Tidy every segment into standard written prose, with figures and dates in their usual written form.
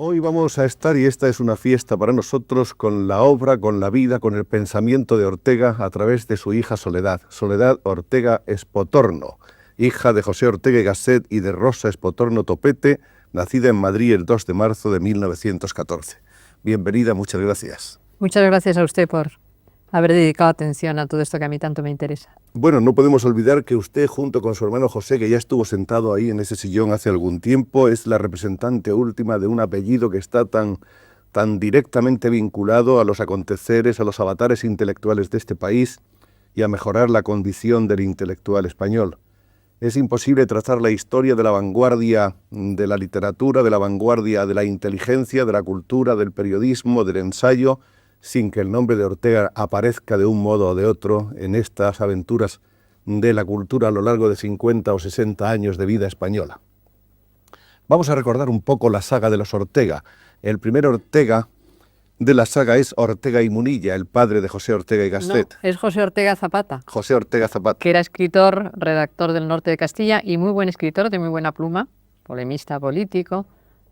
Hoy vamos a estar, y esta es una fiesta para nosotros, con la obra, con la vida, con el pensamiento de Ortega a través de su hija Soledad, Soledad Ortega Espotorno, hija de José Ortega y Gasset y de Rosa Espotorno Topete, nacida en Madrid el 2 de marzo de 1914. Bienvenida, muchas gracias. Muchas gracias a usted por haber dedicado atención a todo esto que a mí tanto me interesa. Bueno, no podemos olvidar que usted, junto con su hermano José, que ya estuvo sentado ahí en ese sillón hace algún tiempo, es la representante última de un apellido que está tan directamente vinculado a los aconteceres, a los avatares intelectuales de este país y a mejorar la condición del intelectual español. Es imposible trazar la historia de la vanguardia de la literatura, de la vanguardia de la inteligencia, de la cultura, del periodismo, del ensayo, sin que el nombre de Ortega aparezca de un modo o de otro en estas aventuras de la cultura a lo largo de 50 o 60 años de vida española. Vamos a recordar un poco la saga de los Ortega. El primer Ortega de la saga es Ortega y Munilla, el padre de José Ortega y Gasset. No, es José Ortega Zapata. José Ortega Zapata. Que era escritor, redactor del norte de Castilla y muy buen escritor, de muy buena pluma, polemista político,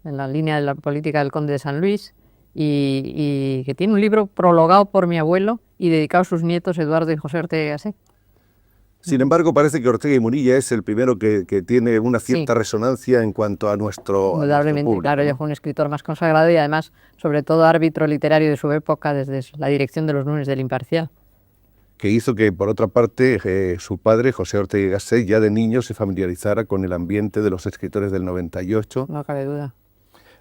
en la línea de la política del conde de San Luis, y que tiene un libro prologado por mi abuelo y dedicado a sus nietos Eduardo y José Ortega y Gasset. Sin embargo, parece que Ortega y Munilla es el primero que tiene una cierta resonancia en cuanto a nuestro Indudablemente, público, claro, ¿no? ella fue un escritor más consagrado y además, sobre todo, árbitro literario de su época desde la dirección de los lunes del Imparcial. Que hizo que, por otra parte, su padre, José Ortega y Gasset, ya de niño se familiarizara con el ambiente de los escritores del 98. No cabe duda.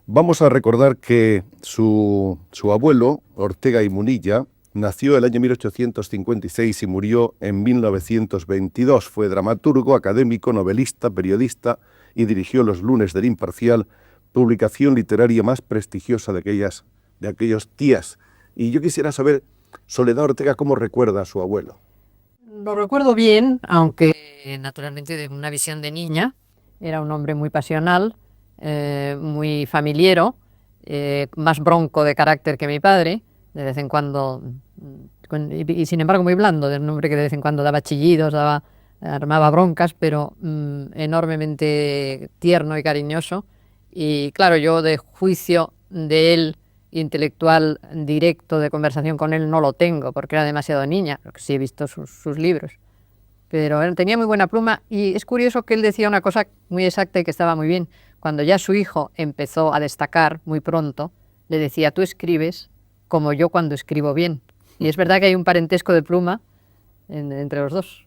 Vamos a recordar que su abuelo, Ortega y Munilla, nació el año 1856 y murió en 1922. Fue dramaturgo, académico, novelista, periodista y dirigió Los lunes del Imparcial, publicación literaria más prestigiosa de aquellos días. Y yo quisiera saber, Soledad Ortega, ¿cómo recuerda a su abuelo? Lo recuerdo bien, aunque naturalmente de una visión de niña. Era un hombre muy pasional, muy familiero, más bronco de carácter que mi padre, de vez en cuando, y sin embargo muy blando, de un hombre que de vez en cuando daba chillidos, armaba broncas, pero enormemente tierno y cariñoso. Y claro, yo de juicio de él intelectual directo, de conversación con él, no lo tengo, porque era demasiado niña, porque sí he visto sus libros. Pero él tenía muy buena pluma y es curioso que él decía una cosa muy exacta y que estaba muy bien. Cuando ya su hijo empezó a destacar muy pronto, le decía, tú escribes como yo cuando escribo bien. Y es verdad que hay un parentesco de pluma entre los dos.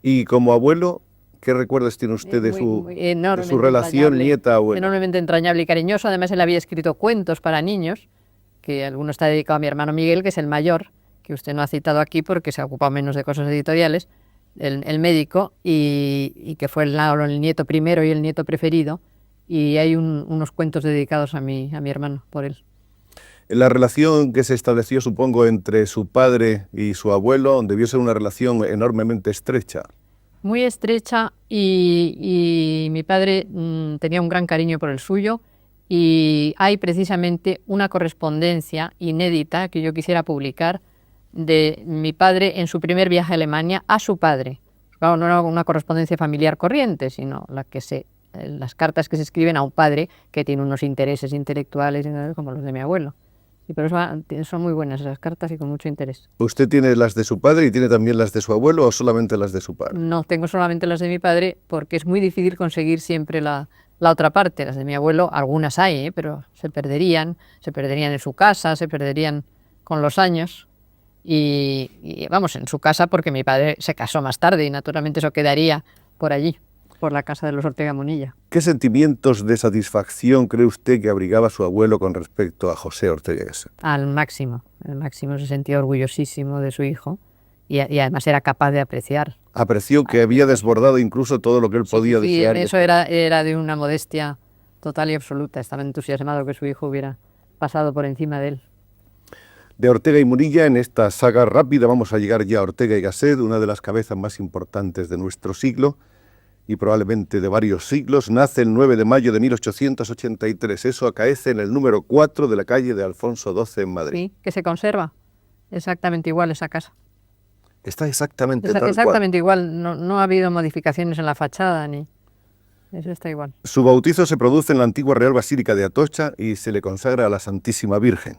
Y como abuelo, ¿qué recuerdos tiene usted de su relación nieta-abuelo? Enormemente entrañable y cariñoso. Además, él había escrito cuentos para niños, que alguno está dedicado a mi hermano Miguel, que es el mayor, que usted no ha citado aquí porque se ha ocupado menos de cosas editoriales, el médico, y que fue el nieto primero y el nieto preferido. Y hay unos cuentos dedicados a mi hermano por él. La relación que se estableció, supongo, entre su padre y su abuelo debió ser una relación enormemente estrecha. Muy estrecha, y mi padre tenía un gran cariño por el suyo, y hay precisamente una correspondencia inédita que yo quisiera publicar de mi padre en su primer viaje a Alemania a su padre. Claro, no era una correspondencia familiar corriente, sino las cartas que se escriben a un padre que tiene unos intereses intelectuales como los de mi abuelo. Y por eso son muy buenas esas cartas y con mucho interés. ¿Usted tiene las de su padre y tiene también las de su abuelo o solamente las de su padre? No, tengo solamente las de mi padre porque es muy difícil conseguir siempre la otra parte. Las de mi abuelo, algunas hay, pero se perderían en su casa, se perderían con los años. Y vamos, en su casa porque mi padre se casó más tarde y naturalmente eso quedaría por allí, por la casa de los Ortega Munilla. ¿Qué sentimientos de satisfacción cree usted que abrigaba su abuelo con respecto a José Ortega y Gasset? Al máximo, se sentía orgullosísimo de su hijo y además era capaz de apreciar. Apreció que había desbordado incluso todo lo que él podía desear. Sí, eso era de una modestia total y absoluta. Estaba entusiasmado que su hijo hubiera pasado por encima de él. De Ortega y Munilla, en esta saga rápida vamos a llegar ya a Ortega y Gasset, una de las cabezas más importantes de nuestro siglo y probablemente de varios siglos. Nace el 9 de mayo de 1883. Eso acaece en el número 4 de la calle de Alfonso XII en Madrid. Sí, que se conserva exactamente igual esa casa. Está exactamente igual. No ha habido modificaciones en la fachada ni eso está igual. Su bautizo se produce en la antigua Real Basílica de Atocha y se le consagra a la Santísima Virgen.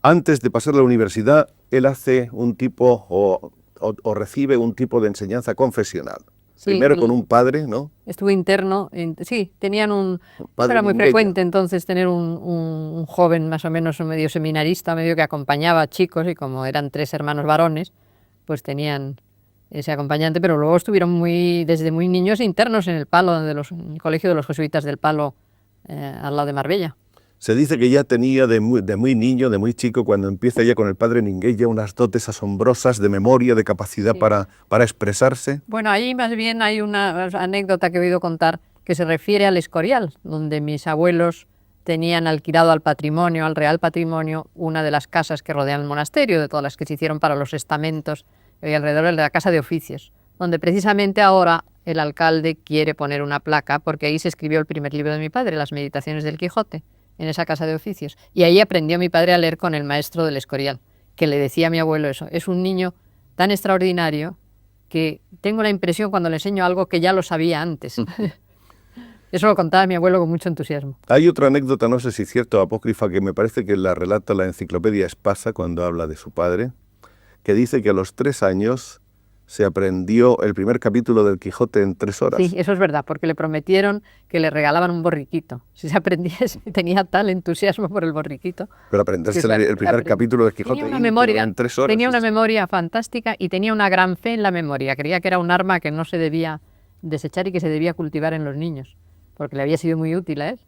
Antes de pasar a la universidad, él hace un tipo o recibe un tipo de enseñanza confesional. Sí, Primero con un padre, ¿no? Estuvo interno, sí, tenían Un padre era muy ningueño. frecuente entonces tener un joven más o menos medio seminarista, medio que acompañaba a chicos, y como eran 3 hermanos varones, pues tenían ese acompañante, pero luego estuvieron desde muy niños internos en el Palo, en el colegio de los jesuitas del Palo, al lado de Marbella. Se dice que ya tenía de muy niño, de muy chico, cuando empieza ya con el padre Ningueya, unas dotes asombrosas de memoria, de capacidad Sí. para expresarse. Bueno, ahí más bien hay una anécdota que he oído contar que se refiere al Escorial, donde mis abuelos tenían alquilado al patrimonio, al Real Patrimonio, una de las casas que rodean el monasterio, de todas las que se hicieron para los estamentos, y alrededor de la Casa de Oficios, donde precisamente ahora el alcalde quiere poner una placa, porque ahí se escribió el primer libro de mi padre, Las Meditaciones del Quijote, en esa Casa de Oficios. Y ahí aprendió mi padre a leer con el maestro del Escorial, que le decía a mi abuelo eso: es un niño tan extraordinario que tengo la impresión cuando le enseño algo que ya lo sabía antes. Eso lo contaba mi abuelo con mucho entusiasmo. Hay otra anécdota, no sé si es cierto, apócrifa, que me parece que la relata la enciclopedia Espasa cuando habla de su padre, que dice que a los 3 años se aprendió el primer capítulo del Quijote en 3 horas. Sí, eso es verdad, porque le prometieron que le regalaban un borriquito. Si se aprendiese, tenía tal entusiasmo por el borriquito. Pero aprenderse Claro, el primer capítulo del Quijote Tenía una íntegro memoria, en 3 horas. tenía una memoria fantástica y tenía una gran fe en la memoria. Creía que era un arma que no se debía desechar y que se debía cultivar en los niños, porque le había sido muy útil a él.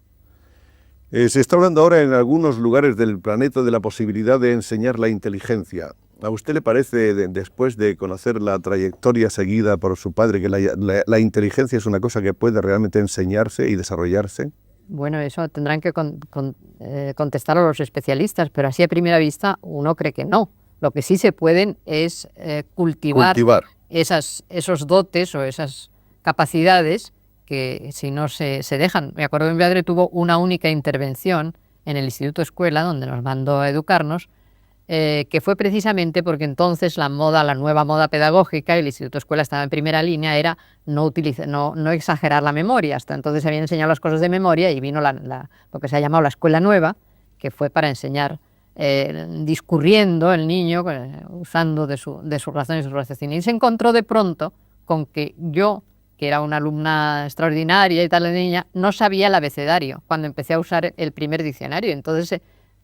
Se está hablando ahora en algunos lugares del planeta de la posibilidad de enseñar la inteligencia. ¿A usted le parece, después de conocer la trayectoria seguida por su padre, que la inteligencia es una cosa que puede realmente enseñarse y desarrollarse? Bueno, eso tendrán que contestar a los especialistas, pero así a primera vista uno cree que no. Lo que sí se pueden es cultivar. Esos dotes o esas capacidades que si no se dejan. Me acuerdo que mi padre tuvo una única intervención en el Instituto Escuela, donde nos mandó a educarnos, que fue precisamente porque entonces la nueva moda pedagógica, y el Instituto Escuela estaba en primera línea, era no exagerar la memoria. Hasta entonces se habían enseñado las cosas de memoria y vino lo que se ha llamado la Escuela Nueva, que fue para enseñar discurriendo el niño, usando de su razón y su raciocinio. Y se encontró de pronto con que yo, que era una alumna extraordinaria y tal de niña, no sabía el abecedario cuando empecé a usar el primer diccionario. Entonces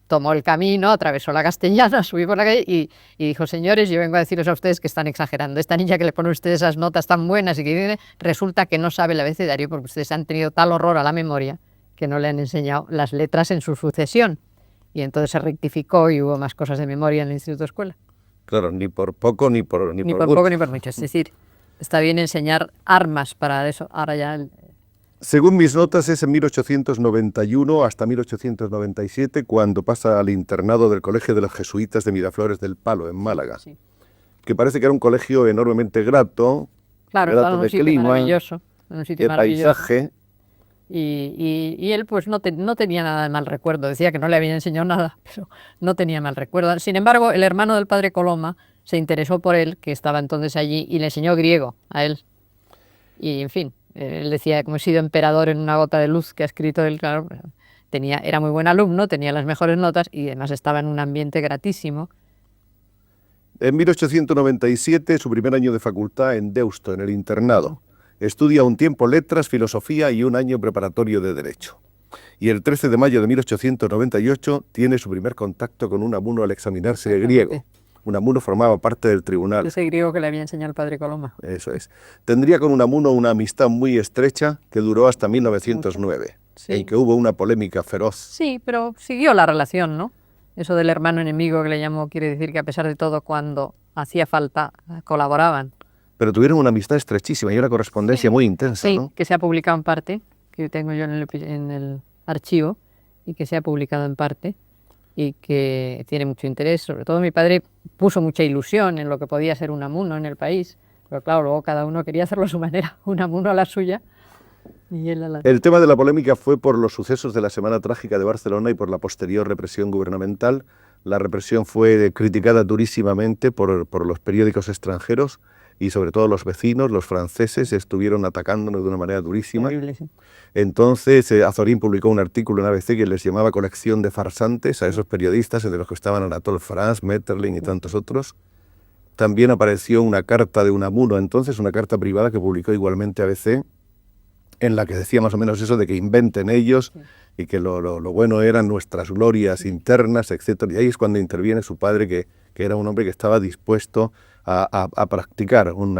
tomó el camino, atravesó la Castellana, subí por la calle y dijo: señores, yo vengo a decirles a ustedes que están exagerando. Esta niña que le pone a ustedes esas notas tan buenas y que resulta que no sabe el abecedario porque ustedes han tenido tal horror a la memoria que no le han enseñado las letras en su sucesión. Y entonces se rectificó y hubo más cosas de memoria en el Instituto Escuela. Claro, ni por poco ni por poco ni por mucho. Es decir, está bien enseñar armas para eso. Ahora ya... Según mis notas, es en 1891 hasta 1897 cuando pasa al internado del Colegio de los Jesuitas de Miraflores del Palo, en Málaga, Sí. que parece que era un colegio enormemente grato, Claro, grato estaba en un de sitio clima, maravilloso. En un sitio de maravilloso. paisaje. Y él pues no tenía nada de mal recuerdo. Decía que no le habían enseñado nada, pero no tenía mal recuerdo. Sin embargo, el hermano del padre Coloma se interesó por él, que estaba entonces allí, y le enseñó griego a él. Y en fin, él decía, como he sido emperador en una gota de luz, que ha escrito él, claro, era muy buen alumno, tenía las mejores notas y además estaba en un ambiente gratísimo. En 1897, su primer año de facultad en Deusto, en el internado. Estudia un tiempo letras, filosofía y un año preparatorio de derecho. Y el 13 de mayo de 1898 tiene su primer contacto con Unamuno al examinarse griego. Unamuno formaba parte del tribunal. Ese griego que le había enseñado el padre Coloma. Eso es. Tendría con Unamuno una amistad muy estrecha que duró hasta 1909, Sí. en que hubo una polémica feroz. Sí, pero siguió la relación, ¿no? Eso del hermano enemigo que le llamó quiere decir que a pesar de todo, cuando hacía falta, colaboraban. Pero tuvieron una amistad estrechísima y una correspondencia muy intensa, Sí, ¿no? que se ha publicado en parte, que tengo yo en el archivo, y que se ha publicado en parte, y que tiene mucho interés. Sobre todo mi padre puso mucha ilusión en lo que podía ser Unamuno en el país, pero claro, luego cada uno quería hacerlo a su manera, Unamuno a la suya, y él a la... El tema de la polémica fue por los sucesos de la Semana Trágica de Barcelona y por la posterior represión gubernamental. La represión fue criticada durísimamente por los periódicos extranjeros, y sobre todo los vecinos, los franceses, estuvieron atacándonos de una manera durísima. Horrible, sí. Entonces Azorín publicó un artículo en ABC que les llamaba colección de farsantes a esos periodistas, entre los que estaban Anatole France, Maeterlinck y tantos otros. También apareció una carta de Unamuno, entonces una carta privada que publicó igualmente ABC, en la que decía más o menos eso de que inventen ellos y que lo bueno eran nuestras glorias internas, etc. Y ahí es cuando interviene su padre, que era un hombre que estaba dispuesto a practicar un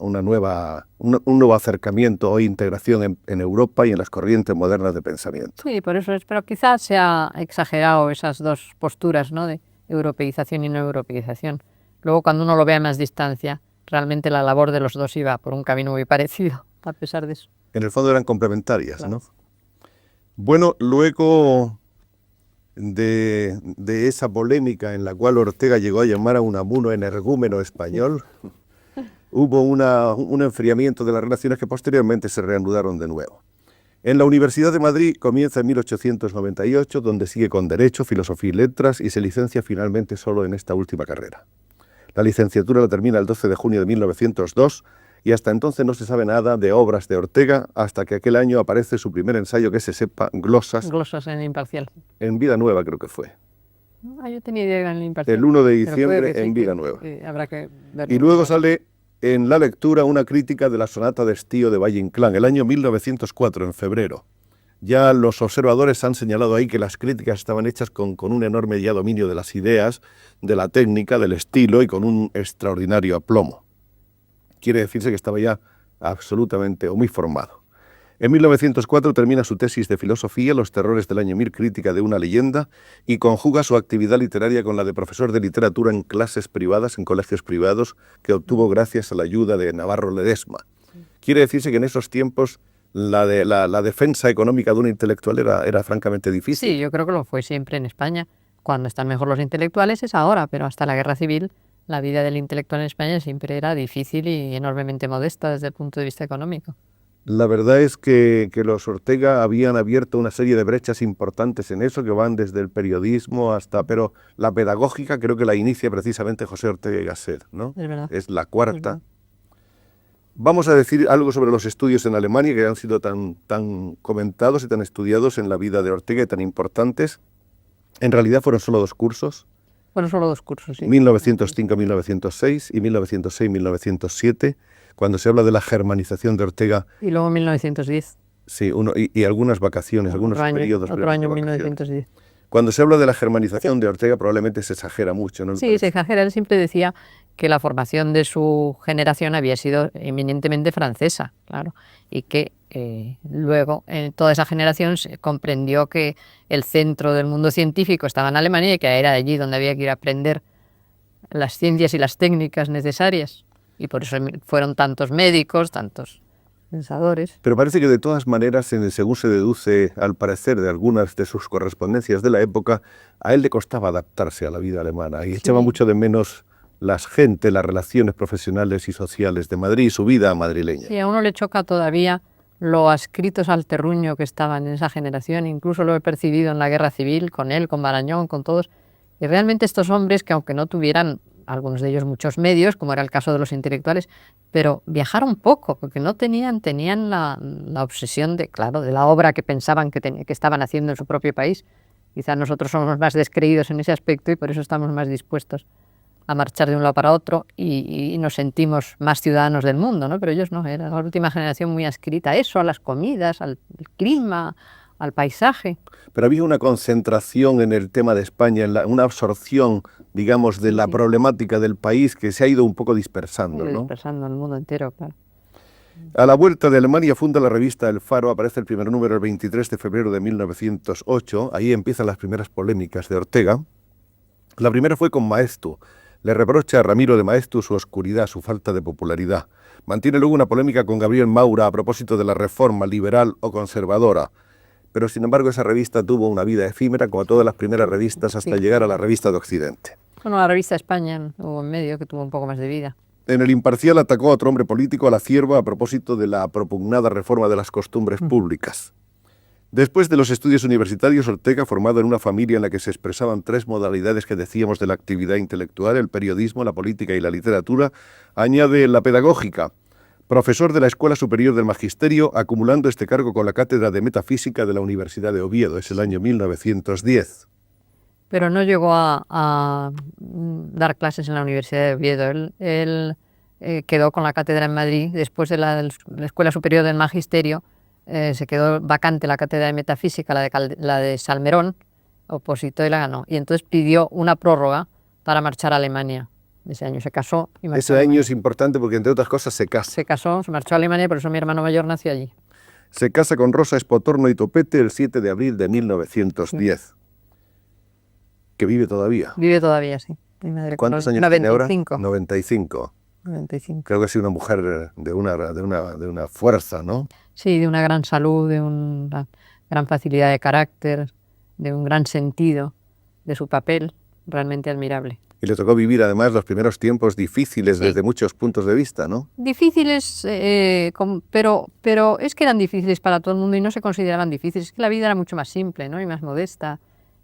nuevo acercamiento o integración en Europa y en las corrientes modernas de pensamiento. Sí, por eso es, pero quizás se ha exagerado esas dos posturas, ¿no? De europeización y no europeización. Luego, cuando uno lo ve a más distancia, realmente la labor de los dos iba por un camino muy parecido, a pesar de eso. En el fondo eran complementarias, Claro. ¿no? Bueno, luego de esa polémica en la cual Ortega llegó a llamar a Unamuno energúmeno español, hubo un enfriamiento de las relaciones que posteriormente se reanudaron de nuevo. En la Universidad de Madrid comienza en 1898, donde sigue con Derecho, Filosofía y Letras y se licencia finalmente solo en esta última carrera. La licenciatura la termina el 12 de junio de 1902 y hasta entonces no se sabe nada de obras de Ortega hasta que aquel año aparece su primer ensayo que se sepa, Glosas, Glosas en Imparcial. en Vida Nueva creo que fue. Ah, yo tenía idea en el Imparcial. El 1 de Pero puede diciembre que sí, en Vida Nueva. habrá que verlo. Y luego sale en la lectura una crítica de la sonata de Estío de Valle Inclán, el año 1904, en febrero. Ya los observadores han señalado ahí que las críticas estaban hechas con un enorme ya dominio de las ideas, de la técnica, del estilo y con un extraordinario aplomo. Quiere decirse que estaba ya absolutamente o muy formado. En 1904 termina su tesis de filosofía, Los terrores del año 1000, crítica de una leyenda, y conjuga su actividad literaria con la de profesor de literatura en clases privadas, en colegios privados, que obtuvo gracias a la ayuda de Navarro Ledesma. Quiere decirse que en esos tiempos la defensa económica de un intelectual era francamente difícil. Sí, yo creo que lo fue siempre en España. Cuando están mejor los intelectuales es ahora, pero hasta la Guerra Civil la vida del intelectual en España siempre era difícil y enormemente modesta desde el punto de vista económico. La verdad es que los Ortega habían abierto una serie de brechas importantes en eso, que van desde el periodismo hasta... Pero la pedagógica creo que la inicia precisamente José Ortega y Gasset, ¿no? Es verdad. Es la Es cuarta. verdad. Vamos a decir algo sobre los estudios en Alemania, que han sido tan comentados y tan estudiados en la vida de Ortega y tan importantes. En realidad fueron solo 2 cursos, Bueno, solo 2 cursos, sí. 1905-1906 y 1906-1907, cuando se habla de la germanización de Ortega. Y luego 1910. Sí, y algunas vacaciones, algunos periodos. Otro año, de vacaciones. 1910. Cuando se habla de la germanización de Ortega probablemente se exagera mucho, ¿no? le Sí, parece? se exagera. Él siempre decía que la formación de su generación había sido eminentemente francesa, claro, y que luego en toda esa generación se comprendió que el centro del mundo científico estaba en Alemania y que era allí donde había que ir a aprender las ciencias y las técnicas necesarias. Y por eso fueron tantos médicos, tantos pensadores. Pero parece que de todas maneras, según se deduce al parecer de algunas de sus correspondencias de la época, a él le costaba adaptarse a la vida alemana y echaba mucho de menos las relaciones profesionales y sociales de Madrid y su vida madrileña. Sí, a uno le choca todavía lo adscritos al terruño que estaban en esa generación, incluso lo he percibido en la Guerra Civil, con él, con Marañón, con todos. Y realmente estos hombres, que aunque no tuvieran, algunos de ellos, muchos medios, como era el caso de los intelectuales, pero viajaron poco, porque no tenían la obsesión de la obra que pensaban que estaban haciendo en su propio país. Quizás nosotros somos más descreídos en ese aspecto y por eso estamos más dispuestos a marchar de un lado para otro y nos sentimos más ciudadanos del mundo, ¿no? Pero ellos no, era la última generación muy adscrita a eso, a las comidas, al clima, al paisaje. Pero había una concentración en el tema de España, una absorción, digamos, de la problemática del país que se ha ido un poco dispersando, ¿no? Dispersando en el mundo entero, claro. A la vuelta de Alemania funda la revista El Faro, aparece el primer número el 23 de febrero de 1908, ahí empiezan las primeras polémicas de Ortega. La primera fue con Maestu. Le reprocha a Ramiro de Maestu su oscuridad, su falta de popularidad. Mantiene luego una polémica con Gabriel Maura a propósito de la reforma liberal o conservadora. Pero sin embargo esa revista tuvo una vida efímera, como todas las primeras revistas, hasta llegar a la revista de Occidente. Bueno, la revista España hubo en medio, que tuvo un poco más de vida. En el Imparcial atacó a otro hombre político, a la Cierva, a propósito de la propugnada reforma de las costumbres públicas. Después de los estudios universitarios, Ortega, formado en una familia en la que se expresaban tres modalidades que decíamos de la actividad intelectual, el periodismo, la política y la literatura, añade la pedagógica. Profesor de la Escuela Superior del Magisterio, acumulando este cargo con la Cátedra de Metafísica de la Universidad de Oviedo. Es el año 1910. Pero no llegó a dar clases en la Universidad de Oviedo. Él quedó con la cátedra en Madrid. Después de la Escuela Superior del Magisterio, se quedó vacante la cátedra de Metafísica, la de Salmerón, opositó y la ganó. Y entonces pidió una prórroga para marchar a Alemania. Ese año se casó y marchó. Ese año es importante porque, entre otras cosas, se casa. Se casó, se marchó a Alemania, por eso mi hermano mayor nació allí. Se casa con Rosa Espotorno y Topete el 7 de abril de 1910. Sí. Que vive todavía. Vive todavía, sí. Mi madre. ¿Cuántos años 95. tiene ahora? 95. 95. Creo que ha sido una mujer de una fuerza, ¿no? Sí, de una gran salud, de una gran facilidad de carácter, de un gran sentido de su papel, realmente admirable. Y le tocó vivir además los primeros tiempos difíciles, sí, desde muchos puntos de vista, ¿no? Difíciles, pero es que eran difíciles para todo el mundo y no se consideraban difíciles. Es que la vida era mucho más simple, ¿no? Y más modesta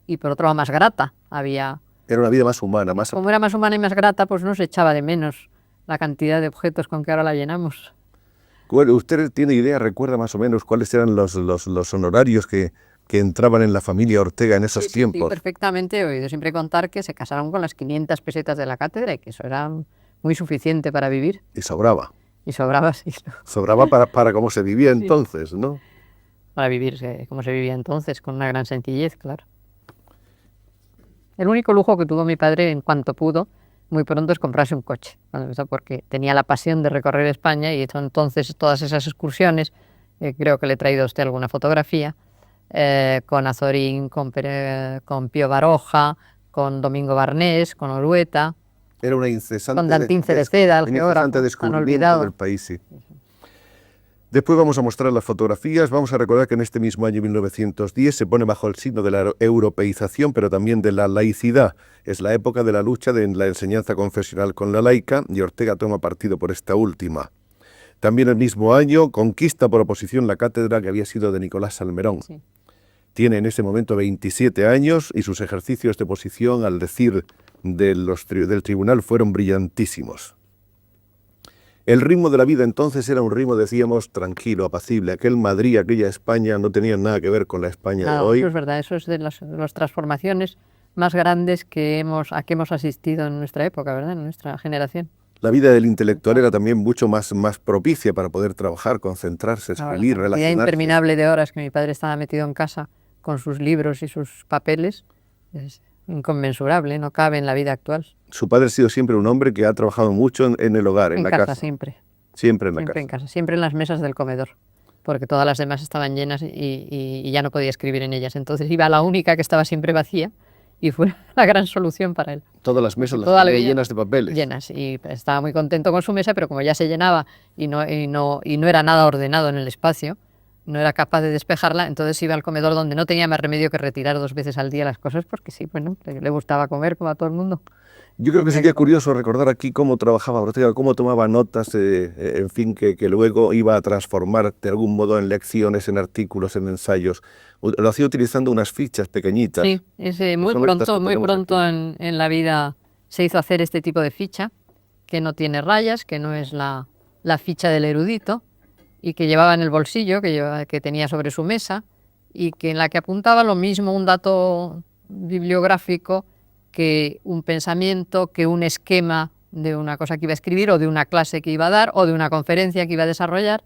y por otro lado más grata. Era una vida más humana. Como era más humana y más grata, pues no se echaba de menos la cantidad de objetos con que ahora la llenamos. ¿Usted tiene idea, recuerda más o menos cuáles eran los honorarios que entraban en la familia Ortega en esos tiempos? Sí, perfectamente. He oído siempre contar que se casaron con las 500 pesetas de la cátedra y que eso era muy suficiente para vivir. Y sobraba. Y sobraba, sí. Sobraba para cómo se vivía entonces, sí, ¿no? Para vivir como se vivía entonces, con una gran sencillez, claro. El único lujo que tuvo mi padre en cuanto pudo, muy pronto, es comprarse un coche, porque tenía la pasión de recorrer España y entonces todas esas excursiones, creo que le he traído a usted alguna fotografía, con Azorín, con Pío Baroja, con Domingo Barnés, con Orueta. Era una incesante... Con Dantín Cereceda, el geógrafo, descubrimiento del país, sí. Después vamos a mostrar las fotografías. Vamos a recordar que en este mismo año 1910 se pone bajo el signo de la europeización, pero también de la laicidad. Es la época de la lucha de la enseñanza confesional con la laica y Ortega toma partido por esta última. También el mismo año conquista por oposición la cátedra que había sido de Nicolás Salmerón. Sí. Tiene en ese momento 27 años y sus ejercicios de oposición, al decir del tribunal, fueron brillantísimos. El ritmo de la vida entonces era un ritmo, decíamos, tranquilo, apacible. Aquel Madrid, aquella España no tenían nada que ver con la España de hoy. Eso es verdad, eso es de las transformaciones más grandes a que hemos asistido en nuestra época, ¿verdad? En nuestra generación. La vida del intelectual era también mucho más propicia para poder trabajar, concentrarse, escribir, relacionarse. La vida interminable de horas que mi padre estaba metido en casa con sus libros y sus papeles es inconmensurable, no cabe en la vida actual. Su padre ha sido siempre un hombre que ha trabajado mucho en el hogar, en la casa. Siempre. Siempre en la siempre casa. En casa, siempre en las mesas del comedor, porque todas las demás estaban llenas y ya no podía escribir en ellas. Entonces iba a la única que estaba siempre vacía y fue la gran solución para él. Todas las mesas las tenía llenas de papeles. Llenas, y estaba muy contento con su mesa, pero como ya se llenaba y no era nada ordenado en el espacio, no era capaz de despejarla, entonces iba al comedor donde no tenía más remedio que retirar 2 veces al día las cosas, porque sí, bueno, le gustaba comer como a todo el mundo. Yo creo que sería curioso recordar aquí cómo trabajaba Ortega, cómo tomaba notas, en fin, que luego iba a transformar de algún modo en lecciones, en artículos, en ensayos. Lo hacía utilizando unas fichas pequeñitas. Sí, muy pronto en la vida se hizo hacer este tipo de ficha, que no tiene rayas, que no es la ficha del erudito, y que llevaba en el bolsillo, que tenía sobre su mesa, y que en la que apuntaba lo mismo un dato bibliográfico que un pensamiento, que un esquema de una cosa que iba a escribir, o de una clase que iba a dar, o de una conferencia que iba a desarrollar,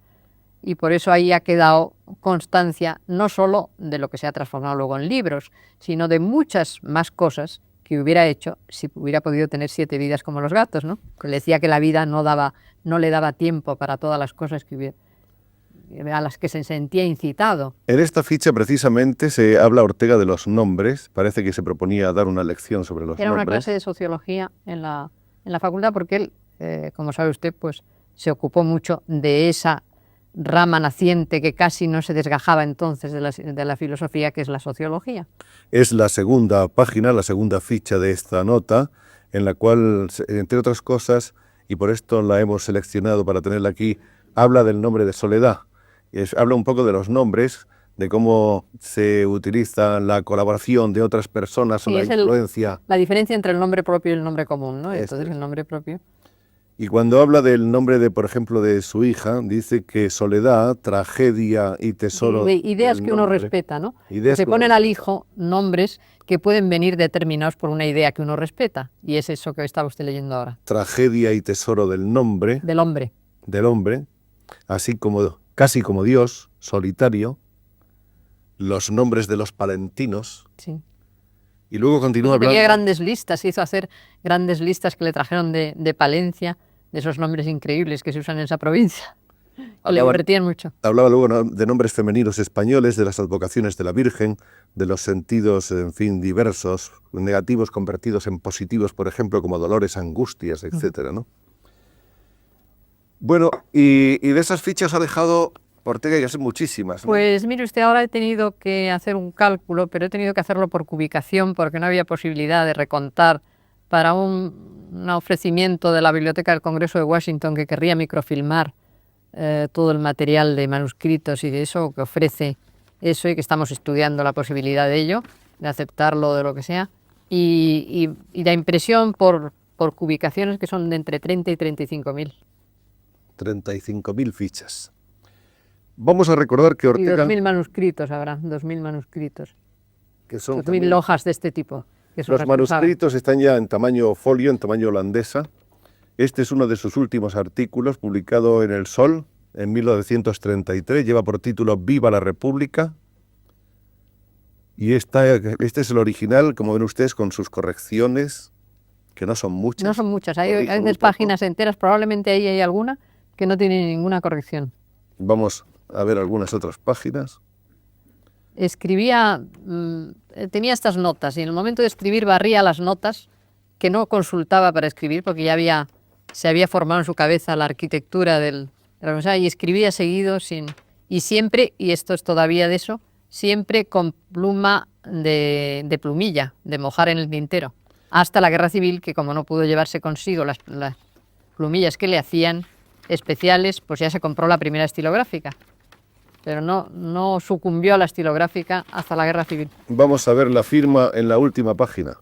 y por eso ahí ha quedado constancia no solo de lo que se ha transformado luego en libros, sino de muchas más cosas que hubiera hecho si hubiera podido tener 7 vidas como los gatos, ¿no? Que le decía que la vida no le daba tiempo para todas las cosas a las que se sentía incitado. En esta ficha precisamente se habla Ortega de los nombres. Parece que se proponía dar una lección sobre los nombres. Era una clase de sociología en la facultad, porque él, como sabe usted, pues se ocupó mucho de esa rama naciente que casi no se desgajaba entonces de la filosofía, que es la sociología. Es la segunda página, la segunda ficha de esta nota, en la cual, entre otras cosas, y por esto la hemos seleccionado para tenerla aquí, habla del nombre de Soledad. Habla un poco de los nombres de cómo se utiliza la colaboración de otras personas o Sí, la es influencia. la diferencia entre el nombre propio y el nombre común, ¿no? Esto Entonces es. el nombre propio. Y cuando habla del nombre de, por ejemplo, de su hija, dice que soledad, tragedia y tesoro De ideas del que uno nombre. respeta, ¿no? Que Ideas se que uno ponen al respeta. hijo nombres que pueden venir determinados por una idea que uno respeta. Y es eso que estaba usted leyendo ahora, Tragedia y tesoro del nombre, del hombre. del hombre, así como casi como Dios, solitario, los nombres de los palentinos. Sí. Y luego continúa Y tenía hablando. grandes listas, hizo hacer grandes listas que le trajeron de Palencia, de esos nombres increíbles que se usan en esa provincia, que le Hablaba, divertían mucho. hablaba luego, ¿no?, de nombres femeninos españoles, de las advocaciones de la Virgen, de los sentidos, en fin, diversos, negativos convertidos en positivos, por ejemplo, como dolores, angustias, etcétera, ¿no? Bueno, y de esas fichas ha dejado Ortega y Gasset muchísimas, ¿no? Pues mire usted, ahora he tenido que hacer un cálculo, pero he tenido que hacerlo por cubicación porque no había posibilidad de recontar para un ofrecimiento de la Biblioteca del Congreso de Washington que querría microfilmar todo el material de manuscritos y de eso que ofrece eso y que estamos estudiando la posibilidad de ello, de aceptarlo, de lo que sea, y la impresión por cubicaciones que son de entre 30 y 35.000. 35.000 fichas. Vamos a recordar que Y Ortega, 2.000 manuscritos habrá, 2.000 manuscritos. que son 2.000 también, hojas de este tipo. Que son los las que usaba. manuscritos están ya en tamaño folio, en tamaño holandesa. Este es uno de sus últimos artículos, publicado en El Sol en 1933. Lleva por título Viva la República. Y este es el original, como ven ustedes, con sus correcciones, que no son muchas. No son muchas, hay Corrijo muy veces poco. páginas enteras, probablemente ahí hay alguna que no tiene ninguna corrección. Vamos a ver algunas otras páginas. Escribía, tenía estas notas y en el momento de escribir barría las notas que no consultaba para escribir porque ya se había formado en su cabeza la arquitectura de la cosa y escribía seguido y siempre, y esto es todavía de eso, siempre con pluma de plumilla, de mojar en el tintero, hasta la Guerra Civil, que como no pudo llevarse consigo las plumillas que le hacían especiales, pues ya se compró la primera estilográfica. Pero no sucumbió a la estilográfica hasta la Guerra Civil. Vamos a ver la firma en la última página.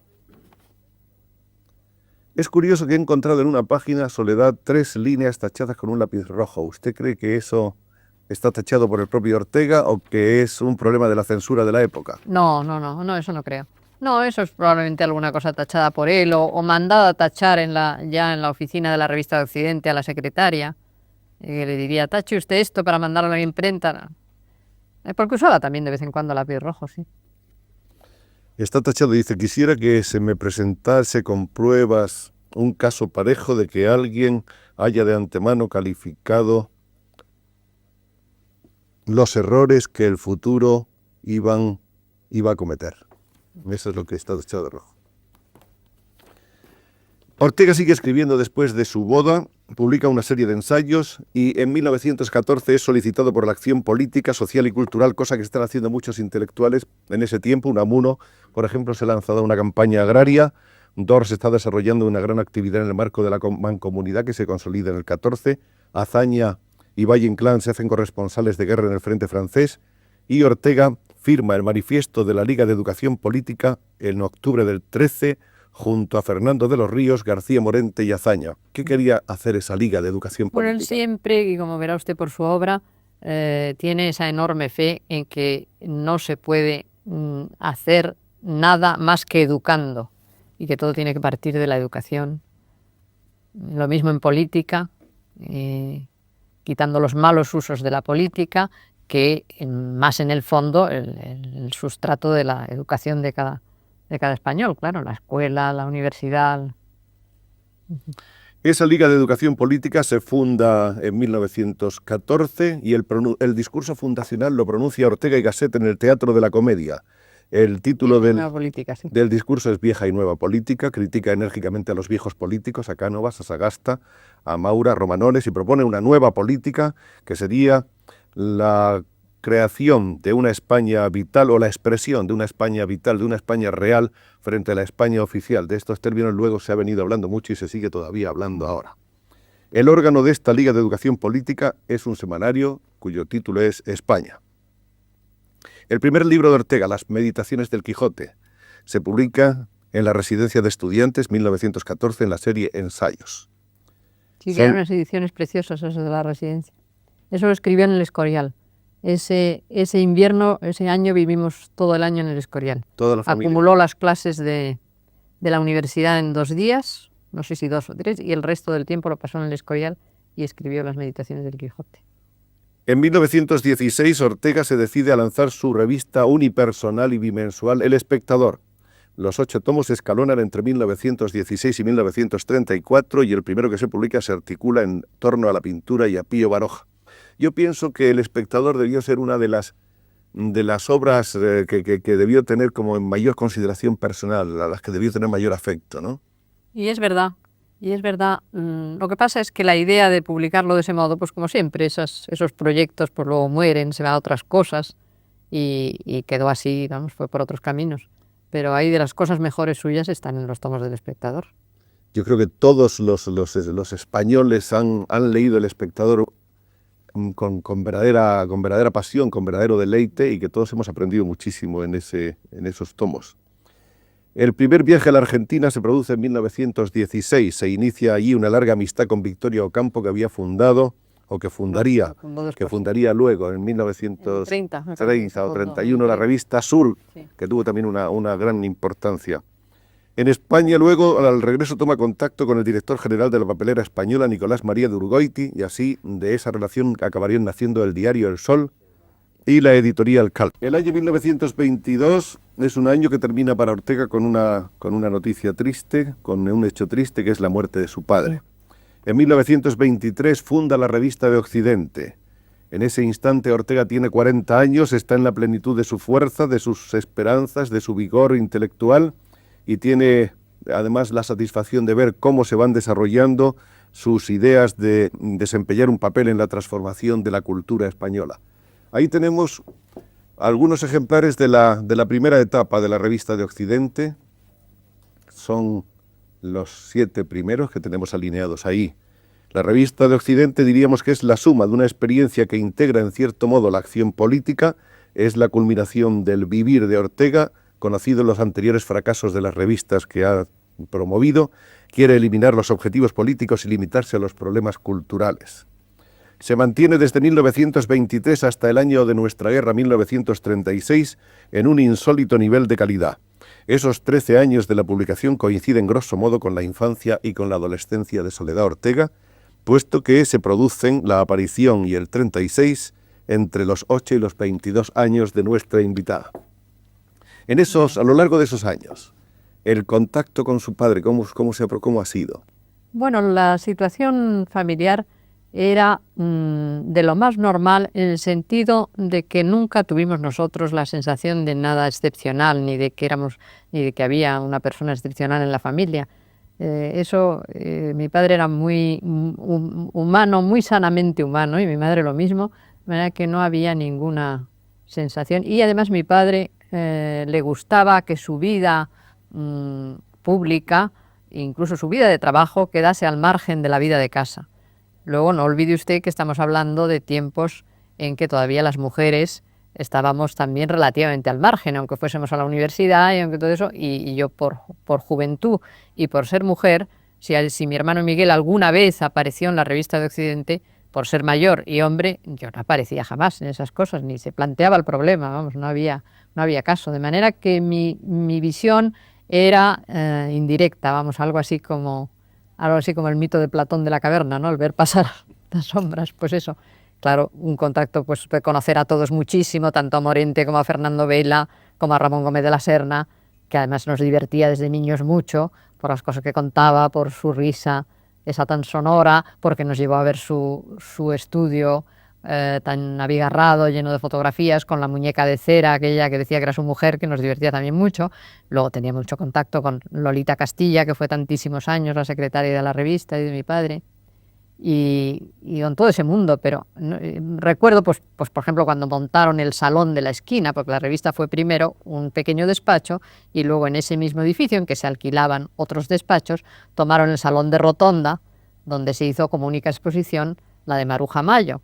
Es curioso que he encontrado en una página, Soledad, 3 líneas tachadas con un lápiz rojo. ¿Usted cree que eso está tachado por el propio Ortega o que es un problema de la censura de la época? No, eso no creo. No, eso es probablemente alguna cosa tachada por él o mandada a tachar ya en la oficina de la Revista de Occidente a la secretaria. Que le diría, tache usted esto para mandarlo a la imprenta. Porque usaba también de vez en cuando lápiz rojo, sí. Está tachado, dice, quisiera que se me presentase con pruebas un caso parejo de que alguien haya de antemano calificado los errores que el futuro iba a cometer. Eso es lo que está tachado de rojo. Ortega sigue escribiendo después de su boda, publica una serie de ensayos y en 1914 es solicitado por la acción política, social y cultural, cosa que están haciendo muchos intelectuales en ese tiempo. Unamuno, por ejemplo, se ha lanzado a una campaña agraria. Dors está desarrollando una gran actividad en el marco de la mancomunidad que se consolida en el 14. Azaña y Valle Inclán se hacen corresponsales de guerra en el frente francés. Y Ortega firma el manifiesto de la Liga de Educación Política en octubre del 13, junto a Fernando de los Ríos, García Morente y Azaña. ¿Qué quería hacer esa Liga de Educación Bueno, Política? él siempre, y como verá usted por su obra, tiene esa enorme fe en que no se puede hacer nada más que educando y que todo tiene que partir de la educación. Lo mismo en política, quitando los malos usos de la política, que más en el fondo el sustrato de la educación de cada español, claro, la escuela, la universidad. Esa Liga de Educación Política se funda en 1914 y el discurso fundacional lo pronuncia Ortega y Gasset en el Teatro de la Comedia. El título del discurso es Vieja y Nueva Política, critica enérgicamente a los viejos políticos, a Cánovas, a Sagasta, a Maura, a Romanones, y propone una nueva política que sería la creación de una España vital o la expresión de una España vital, de una España real frente a la España oficial. De estos términos luego se ha venido hablando mucho y se sigue todavía hablando ahora. El órgano de esta Liga de Educación Política es un semanario cuyo título es España. El primer libro de Ortega, Las Meditaciones del Quijote, se publica en la Residencia de Estudiantes, 1914, en la serie Ensayos. Sí, que eran unas ediciones preciosas esas de la Residencia. Eso lo escribió en el Escorial. Ese invierno, ese año, vivimos todo el año en el Escorial. Toda la familia. Acumuló las clases de la universidad en 2 días, no sé si 2 o 3, y el resto del tiempo lo pasó en el Escorial y escribió Las Meditaciones del Quijote. En 1916, Ortega se decide a lanzar su revista unipersonal y bimensual El Espectador. Los 8 tomos se escalonan entre 1916 y 1934 y el primero que se publica se articula en torno a la pintura y a Pío Baroja. Yo pienso que El Espectador debió ser una de las obras que debió tener como en mayor consideración personal, a las que debió tener mayor afecto, ¿no? Y es verdad. Lo que pasa es que la idea de publicarlo de ese modo, pues como siempre, esos proyectos pues luego mueren, se van a otras cosas y quedó así, vamos, fue por otros caminos. Pero ahí de las cosas mejores suyas están en los tomos del Espectador. Yo creo que todos los españoles han leído El Espectador con verdadera pasión, con verdadero deleite, y que todos hemos aprendido muchísimo en esos tomos. El primer viaje a la Argentina se produce en 1916. Se inicia allí una larga amistad con Victoria Ocampo, que había fundado, o que fundaría luego en 1930 o 31, la revista Sur, sí, que tuvo también una gran importancia. En España luego, al regreso, toma contacto con el director general de la papelera española, Nicolás María de Urgoiti, y así de esa relación acabarían naciendo el diario El Sol y la editorial Cal. El año 1922 es un año que termina para Ortega con una noticia triste, con un hecho triste, que es la muerte de su padre. En 1923 funda la Revista de Occidente. En ese instante Ortega tiene 40 años, está en la plenitud de su fuerza, de sus esperanzas, de su vigor intelectual, y tiene además la satisfacción de ver cómo se van desarrollando sus ideas de desempeñar un papel en la transformación de la cultura española. Ahí tenemos algunos ejemplares de la primera etapa de la Revista de Occidente. Son los 7 primeros que tenemos alineados ahí. La Revista de Occidente diríamos que es la suma de una experiencia que integra en cierto modo la acción política, es la culminación del vivir de Ortega, conocido en los anteriores fracasos de las revistas que ha promovido, quiere eliminar los objetivos políticos y limitarse a los problemas culturales. Se mantiene desde 1923 hasta el año de nuestra guerra, 1936, en un insólito nivel de calidad. Esos 13 años de la publicación coinciden grosso modo con la infancia y con la adolescencia de Soledad Ortega, puesto que se producen la aparición y el 36 entre los 8 y los 22 años de nuestra invitada. A lo largo de esos años, el contacto con su padre, ¿cómo ha sido? Bueno, la situación familiar era de lo más normal, en el sentido de que nunca tuvimos nosotros la sensación de nada excepcional, ni de que había una persona excepcional en la familia. Mi padre era muy humano, muy sanamente humano, y mi madre lo mismo, de manera que no había ninguna sensación. Y además mi padre le gustaba que su vida pública, incluso su vida de trabajo, quedase al margen de la vida de casa. Luego, no olvide usted que estamos hablando de tiempos en que todavía las mujeres estábamos también relativamente al margen, aunque fuésemos a la universidad y aunque todo eso, y yo por juventud y por ser mujer, si mi hermano Miguel alguna vez apareció en la Revista de Occidente, por ser mayor y hombre, yo no aparecía jamás en esas cosas, ni se planteaba el problema, vamos, no había caso. De manera que mi visión era indirecta, vamos, algo así como el mito de Platón de la caverna, ¿no? El ver pasar las sombras, pues eso. Claro, un contacto, pues de conocer a todos muchísimo, tanto a Morente como a Fernando Vela, como a Ramón Gómez de la Serna, que además nos divertía desde niños mucho por las cosas que contaba, por su risa, esa tan sonora, porque nos llevó a ver su estudio tan abigarrado, lleno de fotografías, con la muñeca de cera, aquella que decía que era su mujer, que nos divertía también mucho. Luego tenía mucho contacto con Lolita Castilla, que fue tantísimos años la secretaria de la revista y de mi padre, y con todo ese mundo. Pero recuerdo, pues por ejemplo, cuando montaron el Salón de la Esquina, porque la revista fue primero un pequeño despacho, y luego en ese mismo edificio, en que se alquilaban otros despachos, tomaron el Salón de Rotonda, donde se hizo como única exposición la de Maruja Mayo,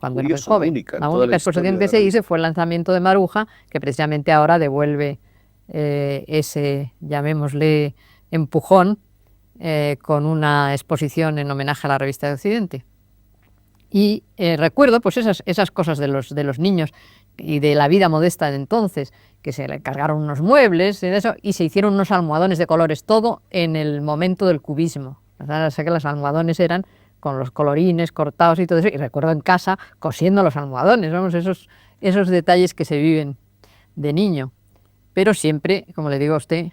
cuando era Curioso, joven. única en La toda única la exposición historia que de la se revista. hizo fue el lanzamiento de Maruja, que precisamente ahora devuelve ese, llamémosle, empujón con una exposición en homenaje a la revista de Occidente. Y recuerdo pues esas cosas de los niños y de la vida modesta de entonces, que se le cargaron unos muebles eso, y se hicieron unos almohadones de colores, todo en el momento del cubismo. O sea, sé que los almohadones eran con los colorines cortados y todo eso, y recuerdo en casa cosiendo los almohadones, vamos, esos detalles que se viven de niño. Pero siempre, como le digo a usted,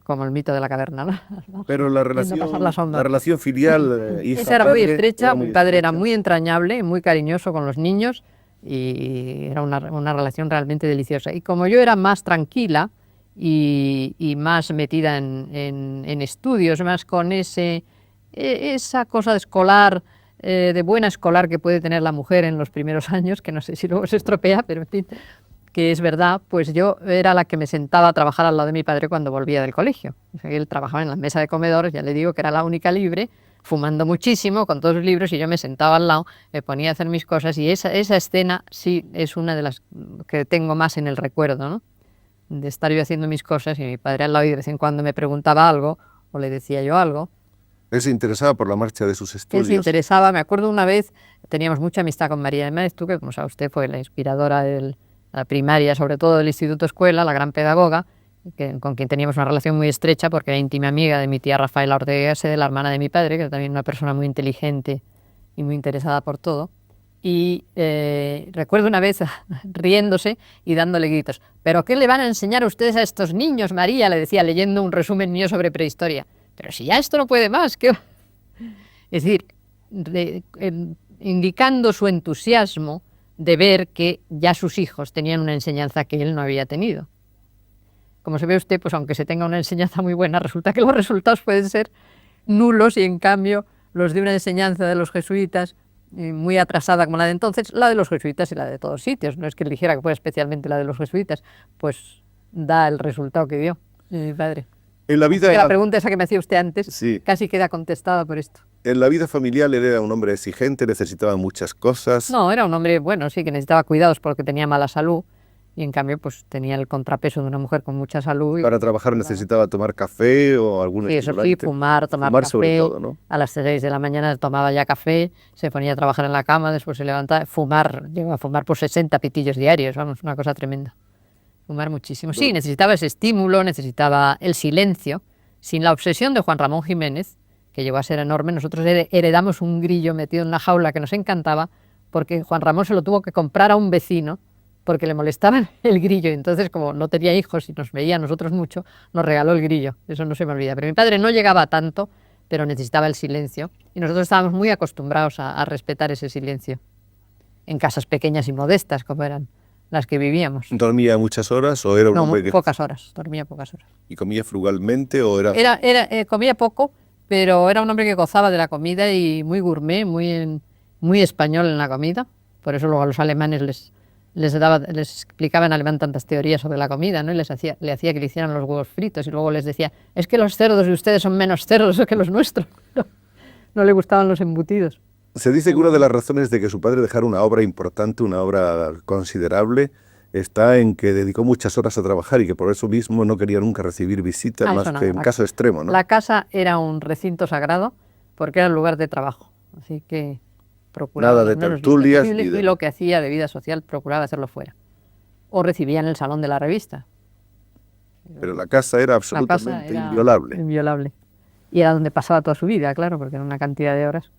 como el mito de la caverna, ¿no? Pero la Viendo pasar la sombra. relación filial, Esa era muy hija-padre, estrecha, mi padre era estrecha. muy entrañable, muy cariñoso con los niños y era una relación realmente deliciosa. Y como yo era más tranquila y más metida en estudios, más con esa cosa escolar, de buena escolar que puede tener la mujer en los primeros años, que no sé si luego se estropea, pero en fin, que es verdad, pues yo era la que me sentaba a trabajar al lado de mi padre cuando volvía del colegio. O sea, él trabajaba en la mesa de comedor, ya le digo que era la única libre, fumando muchísimo con todos los libros, y yo me sentaba al lado, me ponía a hacer mis cosas, y esa escena sí es una de las que tengo más en el recuerdo, ¿no? De estar yo haciendo mis cosas y mi padre al lado, y de vez en cuando me preguntaba algo o le decía yo algo. Él se interesaba por la marcha de sus Él estudios. se interesaba, me acuerdo una vez, teníamos mucha amistad con María de Maeztu, que como sabe usted fue la inspiradora de la primaria, sobre todo del Instituto Escuela, la gran pedagoga, con quien teníamos una relación muy estrecha porque era íntima amiga de mi tía Rafaela Ortega, de la hermana de mi padre, que era también una persona muy inteligente y muy interesada por todo. Y recuerdo una vez riéndose y dándole gritos. ¿Pero qué le van a enseñar a ustedes a estos niños, María? Le decía, leyendo un resumen mío sobre prehistoria. Pero si ya esto no puede más, ¿qué? Es decir, indicando su entusiasmo de ver que ya sus hijos tenían una enseñanza que él no había tenido. Como se ve usted, pues aunque se tenga una enseñanza muy buena, resulta que los resultados pueden ser nulos, y en cambio los de una enseñanza de los jesuitas muy atrasada como la de entonces, la de los jesuitas y la de todos sitios, no es que eligiera que fuera especialmente la de los jesuitas, pues da el resultado que dio mi padre. En la vida, la pregunta esa que me hacía usted antes, sí, casi queda contestada por esto. En la vida familiar él era un hombre exigente, necesitaba muchas cosas. No, era un hombre, bueno, sí, que necesitaba cuidados porque tenía mala salud, y en cambio pues tenía el contrapeso de una mujer con mucha salud. Para trabajar necesitaba tomar café o algún sí, eso sí, tomar café. Sobre todo, ¿no? A las 6 de la mañana tomaba ya café, se ponía a trabajar en la cama, después se levantaba, llegó a fumar por 60 pitillos diarios, vamos, una cosa tremenda. Fumar muchísimo. Sí, necesitaba ese estímulo, necesitaba el silencio. Sin la obsesión de Juan Ramón Jiménez, que llegó a ser enorme, nosotros heredamos un grillo metido en una jaula que nos encantaba, porque Juan Ramón se lo tuvo que comprar a un vecino porque le molestaba el grillo, y entonces, como no tenía hijos y nos veía a nosotros mucho, nos regaló el grillo. Eso no se me olvida. Pero mi padre no llegaba a tanto, pero necesitaba el silencio, y nosotros estábamos muy acostumbrados a respetar ese silencio en casas pequeñas y modestas como eran las que vivíamos. ¿Dormía muchas horas o era un hombre que... pocas horas, dormía pocas horas. ¿Y comía frugalmente o era...? Comía poco, pero era un hombre que gozaba de la comida y muy gourmet, muy español en la comida. Por eso luego a los alemanes les explicaba en alemán tantas teorías sobre la comida, ¿no? Y le hacía que le hicieran los huevos fritos, y luego les decía, es que los cerdos de ustedes son menos cerdos que los nuestros. No le gustaban los embutidos. Se dice que una de las razones de que su padre dejara una obra importante, una obra considerable, está en que dedicó muchas horas a trabajar y que por eso mismo no quería nunca recibir visitas, más que en caso extremo, ¿no? La casa era un recinto sagrado porque era el lugar de trabajo, así que procuraba... Nada de tertulias. Y lo que hacía de vida social procuraba hacerlo fuera. O recibía en el salón de la revista. Pero la casa era absolutamente inviolable. Inviolable. Y era donde pasaba toda su vida, claro, porque era una cantidad de horas.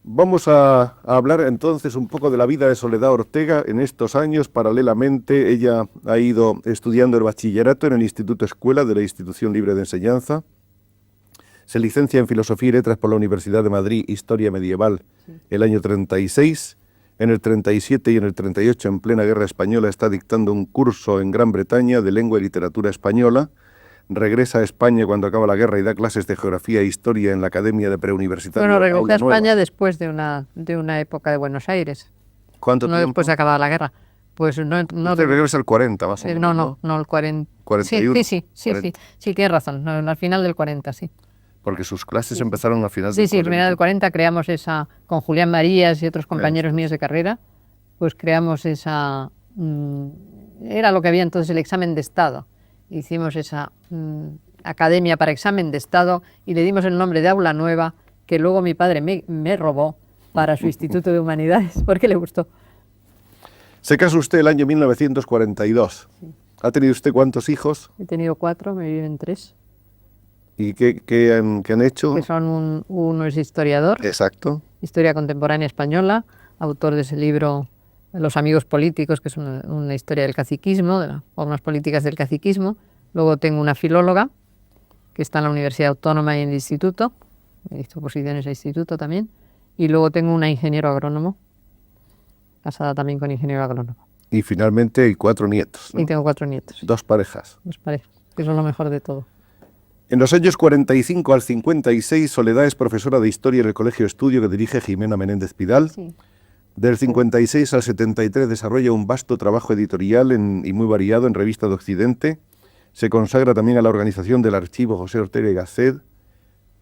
Vamos a hablar entonces un poco de la vida de Soledad Ortega en estos años. Paralelamente, ella ha ido estudiando el bachillerato en el Instituto Escuela de la Institución Libre de Enseñanza. Se licencia en Filosofía y Letras por la Universidad de Madrid, Historia Medieval, el año 36. En el 37 y en el 38, en plena Guerra Española, está dictando un curso en Gran Bretaña de Lengua y Literatura Española. Regresa a España cuando acaba la guerra y da clases de Geografía e Historia en la Academia de Preuniversitaria. Bueno, regresé a España después de una época de Buenos Aires. ¿Cuánto tiempo? No después de acabar la guerra. Pues no Usted regresa al 40, más o menos. No, el 40. 41. Sí, tiene razón, al final del 40, sí. Porque sus clases empezaron a finales Sí, del sí, en 40. del 40 creamos esa, con Julián Marías y otros compañeros míos de carrera, pues creamos esa, era lo que había entonces el examen de Estado. Hicimos esa academia para examen de Estado y le dimos el nombre de Aula Nueva, que luego mi padre me robó para su Instituto de Humanidades, porque le gustó. Se casó usted el año 1942. Sí. ¿Ha tenido usted cuántos hijos? He tenido 4, me viven 3. ¿Y qué han hecho? Que son uno es historiador. Exacto. Historia contemporánea española, autor de ese libro Los amigos políticos, que es una historia del caciquismo, de las formas políticas del caciquismo. Luego tengo una filóloga, que está en la Universidad Autónoma y en el instituto. He visto oposiciones al instituto también. Y luego tengo una ingeniero agrónomo, casada también con ingeniero agrónomo. Y finalmente hay 4 nietos, ¿no? Y tengo 4 nietos. 2 parejas. 2 parejas, que son lo mejor de todo. En los años 45 al 56, Soledad es profesora de Historia en el Colegio Estudio que dirige Jimena Menéndez Pidal. Sí. Del 56 al 73 desarrolla un vasto trabajo editorial y muy variado en Revista de Occidente. Se consagra también a la organización del Archivo José Ortega y Gasset,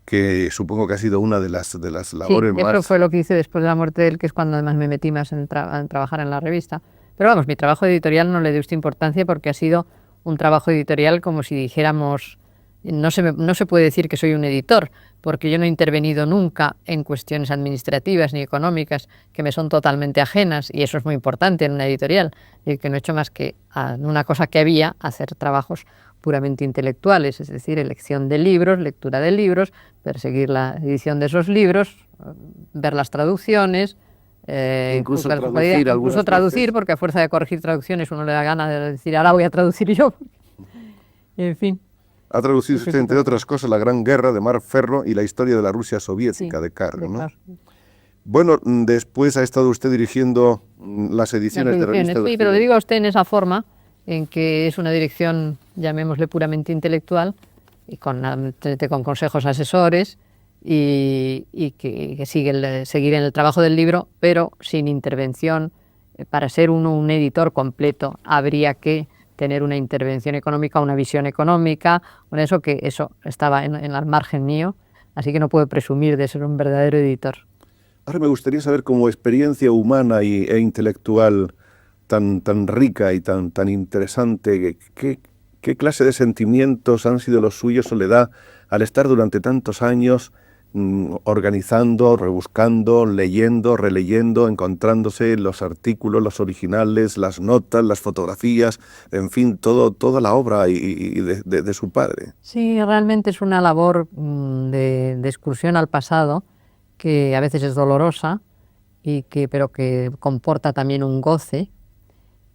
que supongo que ha sido una de las labores más... Sí, eso fue lo que hice después de la muerte de él, que es cuando además me metí más en trabajar en la revista. Pero vamos, mi trabajo editorial no le dio esta importancia porque ha sido un trabajo editorial como si dijéramos... No se puede decir que soy un editor, porque yo no he intervenido nunca en cuestiones administrativas ni económicas que me son totalmente ajenas, y eso es muy importante en una editorial, y que no he hecho más que una cosa que había, hacer trabajos puramente intelectuales, es decir, elección de libros, lectura de libros, perseguir la edición de esos libros, ver las traducciones, incluso traducir, porque a fuerza de corregir traducciones uno le da gana de decir, ahora voy a traducir yo. En fin. Ha traducido usted, entre otras cosas, La Gran Guerra de Marc Ferro y la historia de la Rusia soviética, sí, de Carr, ¿no? Bueno, después ha estado usted dirigiendo las ediciones de Revista de Occidente. Sí, pero le digo a usted en esa forma, en que es una dirección, llamémosle puramente intelectual, y con consejos asesores, y que seguir en el trabajo del libro, pero sin intervención. Para ser uno un editor completo habría que tener una intervención económica, una visión económica, eso estaba en al margen mío, así que no puedo presumir de ser un verdadero editor. Ahora me gustaría saber, como experiencia humana e intelectual tan rica y tan interesante, ¿qué clase de sentimientos han sido los suyos, Soledad, al estar durante tantos años organizando, rebuscando, leyendo, releyendo, encontrándose los artículos, los originales, las notas, las fotografías, en fin, toda la obra de su padre? Sí, realmente es una labor de excursión al pasado, que a veces es dolorosa, pero que comporta también un goce,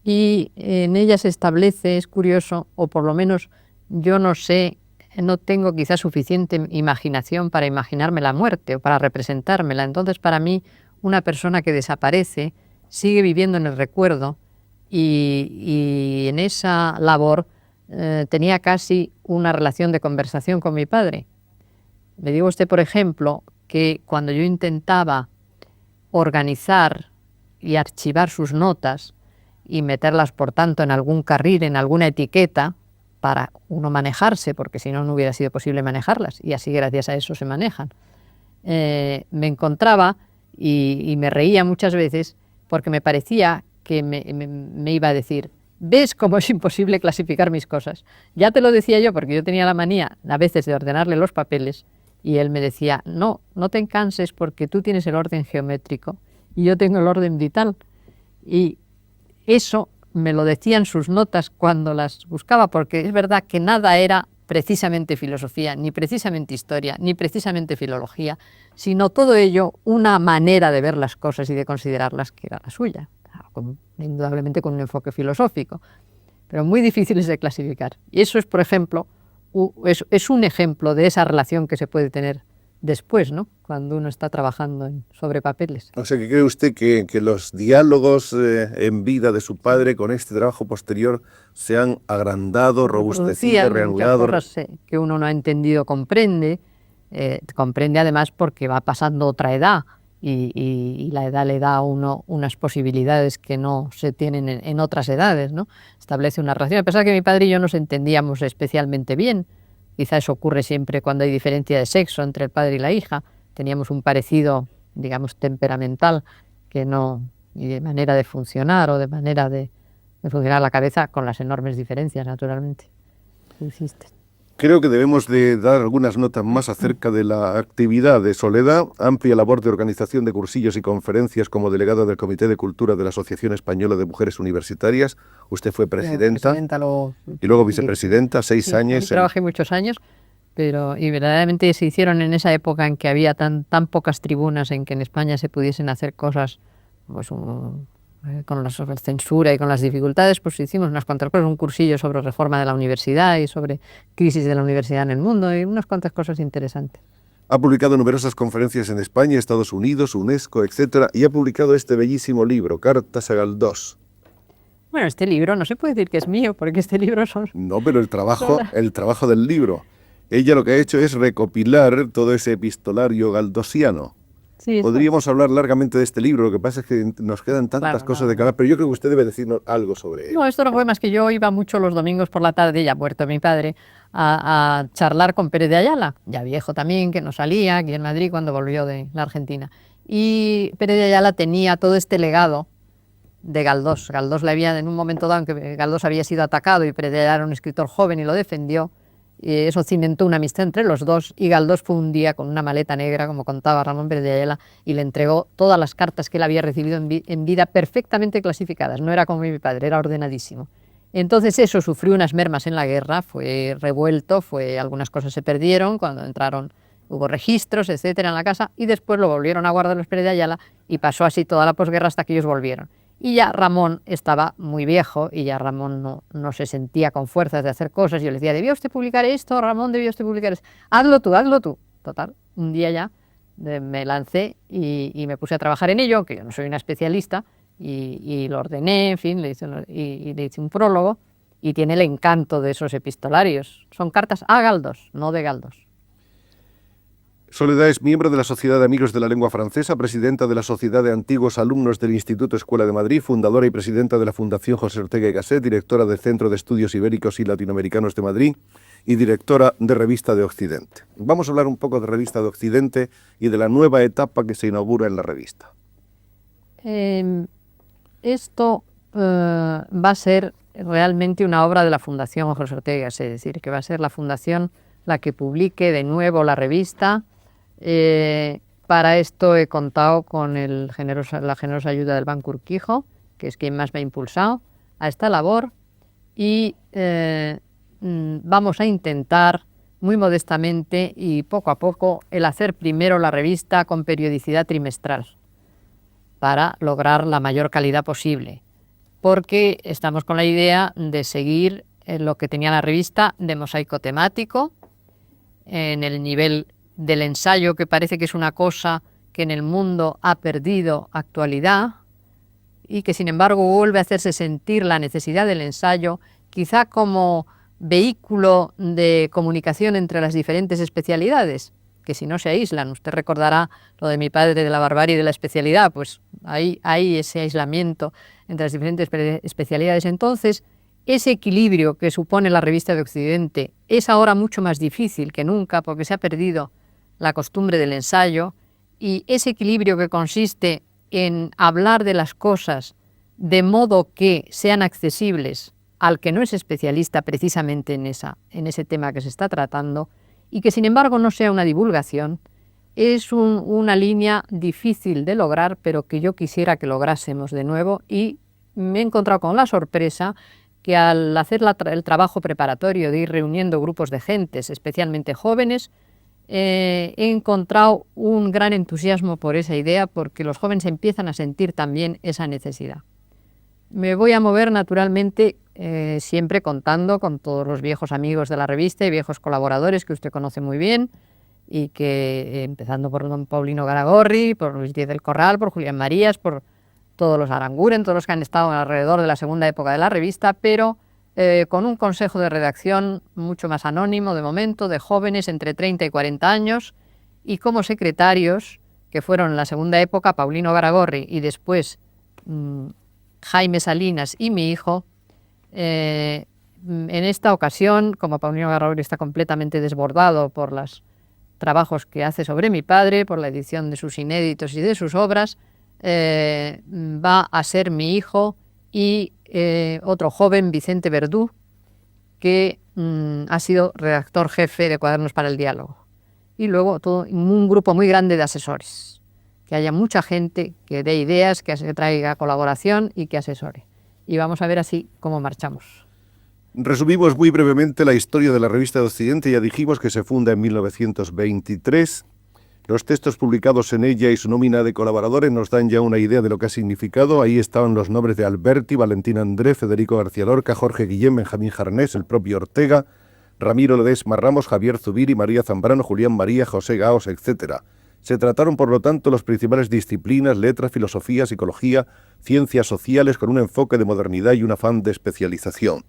y en ella se establece, es curioso, o por lo menos yo no tengo quizás suficiente imaginación para imaginarme la muerte o para representármela. Entonces, para mí, una persona que desaparece sigue viviendo en el recuerdo, y en esa labor tenía casi una relación de conversación con mi padre. Me diga usted, por ejemplo, que cuando yo intentaba organizar y archivar sus notas y meterlas, por tanto, en algún carril, en alguna etiqueta, para uno manejarse, porque si no, no hubiera sido posible manejarlas, y así gracias a eso se manejan. Me encontraba y me reía muchas veces porque me parecía que me iba a decir, ¿ves cómo es imposible clasificar mis cosas? Ya te lo decía yo, porque yo tenía la manía a veces de ordenarle los papeles, y él me decía, no te canses porque tú tienes el orden geométrico y yo tengo el orden vital. Y eso me lo decían sus notas cuando las buscaba, porque es verdad que nada era precisamente filosofía, ni precisamente historia, ni precisamente filología, sino todo ello una manera de ver las cosas y de considerarlas que era la suya, indudablemente con un enfoque filosófico, pero muy difíciles de clasificar. Y eso es, por ejemplo, es un ejemplo de esa relación que se puede tener después, ¿no?, cuando uno está trabajando sobre papeles. O sea, ¿que cree usted que los diálogos en vida de su padre con este trabajo posterior se han agrandado, robustecido, reanudado? Cosas que uno no ha entendido, comprende además porque va pasando otra edad, y la edad le da a uno unas posibilidades que no se tienen en otras edades, ¿no? Establece una relación. A pesar de que mi padre y yo nos entendíamos especialmente bien, Quizá eso ocurre siempre cuando hay diferencia de sexo entre el padre y la hija. Teníamos un parecido, digamos, temperamental, y de manera de funcionar o de manera de funcionar la cabeza, con las enormes diferencias, naturalmente, que existen. Creo que debemos de dar algunas notas más acerca de la actividad de Soledad, amplia labor de organización de cursillos y conferencias como delegada del Comité de Cultura de la Asociación Española de Mujeres Universitarias. Usted fue presidenta y luego vicepresidenta, 6 años. Trabajé muchos años, y verdaderamente se hicieron en esa época en que había tan pocas tribunas en que en España se pudiesen hacer cosas, pues con la censura y con las dificultades, pues hicimos unas cuantas cosas, un cursillo sobre reforma de la universidad y sobre crisis de la universidad en el mundo y unas cuantas cosas interesantes. Ha publicado numerosas conferencias en España, Estados Unidos, UNESCO, etcétera, y ha publicado este bellísimo libro, Cartas a Galdós. Bueno, este libro no se puede decir que es mío, porque este libro son... No, pero el trabajo del libro. Ella lo que ha hecho es recopilar todo ese epistolario galdosiano. Sí, podríamos hablar largamente de este libro, lo que pasa es que nos quedan tantas cosas de hablar, pero yo creo que usted debe decirnos algo sobre él. No, esto no fue más que yo iba mucho los domingos por la tarde, ya muerto mi padre, a charlar con Pérez de Ayala, ya viejo también, que no salía aquí en Madrid cuando volvió de la Argentina. Y Pérez de Ayala tenía todo este legado de Galdós. Galdós le había, en un momento dado en que Galdós había sido atacado y Pérez de Ayala era un escritor joven y lo defendió, y eso cimentó una amistad entre los dos, y Galdós fue un día con una maleta negra, como contaba Ramón Pérez de Ayala, y le entregó todas las cartas que él había recibido en vida perfectamente clasificadas. No era como mi padre, era ordenadísimo. Entonces eso sufrió unas mermas en la guerra, fue revuelto, algunas cosas se perdieron, cuando entraron hubo registros, etcétera, en la casa, y después lo volvieron a guardar los Pérez de Ayala, y pasó así toda la posguerra hasta que ellos volvieron. Y ya Ramón estaba muy viejo y ya Ramón no se sentía con fuerzas de hacer cosas. Yo le decía, ¿debía usted publicar esto, Ramón? ¿Debía usted publicar esto? Hazlo tú. Total, un día ya me lancé y me puse a trabajar en ello, que yo no soy una especialista, y lo ordené, en fin, le hice un prólogo, y tiene el encanto de esos epistolarios. Son cartas a Galdós, no de Galdós. Soledad es miembro de la Sociedad de Amigos de la Lengua Francesa, presidenta de la Sociedad de Antiguos Alumnos del Instituto Escuela de Madrid, fundadora y presidenta de la Fundación José Ortega y Gasset, directora del Centro de Estudios Ibéricos y Latinoamericanos de Madrid y directora de Revista de Occidente. Vamos a hablar un poco de Revista de Occidente y de la nueva etapa que se inaugura en la revista. Esto va a ser realmente una obra de la Fundación José Ortega y Gasset, es decir, que va a ser la Fundación la que publique de nuevo la revista. Para esto he contado con la generosa ayuda del Banco Urquijo, que es quien más me ha impulsado a esta labor, y vamos a intentar muy modestamente y poco a poco el hacer primero la revista con periodicidad trimestral para lograr la mayor calidad posible, porque estamos con la idea de seguir lo que tenía la revista de mosaico temático en el nivel del ensayo, que parece que es una cosa que en el mundo ha perdido actualidad y que sin embargo vuelve a hacerse sentir la necesidad del ensayo, quizá como vehículo de comunicación entre las diferentes especialidades, que si no se aíslan. Usted recordará lo de mi padre de la barbarie y de la especialidad, pues hay ese aislamiento entre las diferentes especialidades. Entonces, ese equilibrio que supone la revista de Occidente es ahora mucho más difícil que nunca, porque se ha perdido la costumbre del ensayo, y ese equilibrio que consiste en hablar de las cosas de modo que sean accesibles al que no es especialista precisamente en ese tema que se está tratando, y que sin embargo no sea una divulgación, es una línea difícil de lograr, pero que yo quisiera que lográsemos de nuevo. Y me he encontrado con la sorpresa que al hacer el trabajo preparatorio de ir reuniendo grupos de gentes, especialmente jóvenes, he encontrado un gran entusiasmo por esa idea, porque los jóvenes empiezan a sentir también esa necesidad. Me voy a mover naturalmente siempre contando con todos los viejos amigos de la revista y viejos colaboradores que usted conoce muy bien, y que empezando por don Paulino Garagorri, por Luis Díez del Corral, por Julián Marías, por todos los Aranguren, todos los que han estado alrededor de la segunda época de la revista, pero con un consejo de redacción mucho más anónimo de momento, de jóvenes entre 30 y 40 años, y como secretarios, que fueron en la segunda época Paulino Garagorri y después Jaime Salinas y mi hijo, En esta ocasión, como Paulino Garrigorri está completamente desbordado por los trabajos que hace sobre mi padre, por la edición de sus inéditos y de sus obras, va a ser mi hijo y otro joven, Vicente Verdú, que ha sido redactor jefe de Cuadernos para el Diálogo. Y luego todo un grupo muy grande de asesores, que haya mucha gente que dé ideas, que traiga colaboración y que asesore. Y vamos a ver así cómo marchamos. Resumimos muy brevemente la historia de la Revista de Occidente. Ya dijimos que se funda en 1923. Los textos publicados en ella y su nómina de colaboradores nos dan ya una idea de lo que ha significado. Ahí estaban los nombres de Alberti, Valentín André, Federico García Lorca, Jorge Guillén, Benjamín Jarnés, el propio Ortega, Ramiro Ledesma Ramos, Javier Zubiri, María Zambrano, Julián María, José Gaos, etc. Se trataron, por lo tanto, las principales disciplinas, letras, filosofía, psicología, ciencias sociales, con un enfoque de modernidad y un afán de especialización.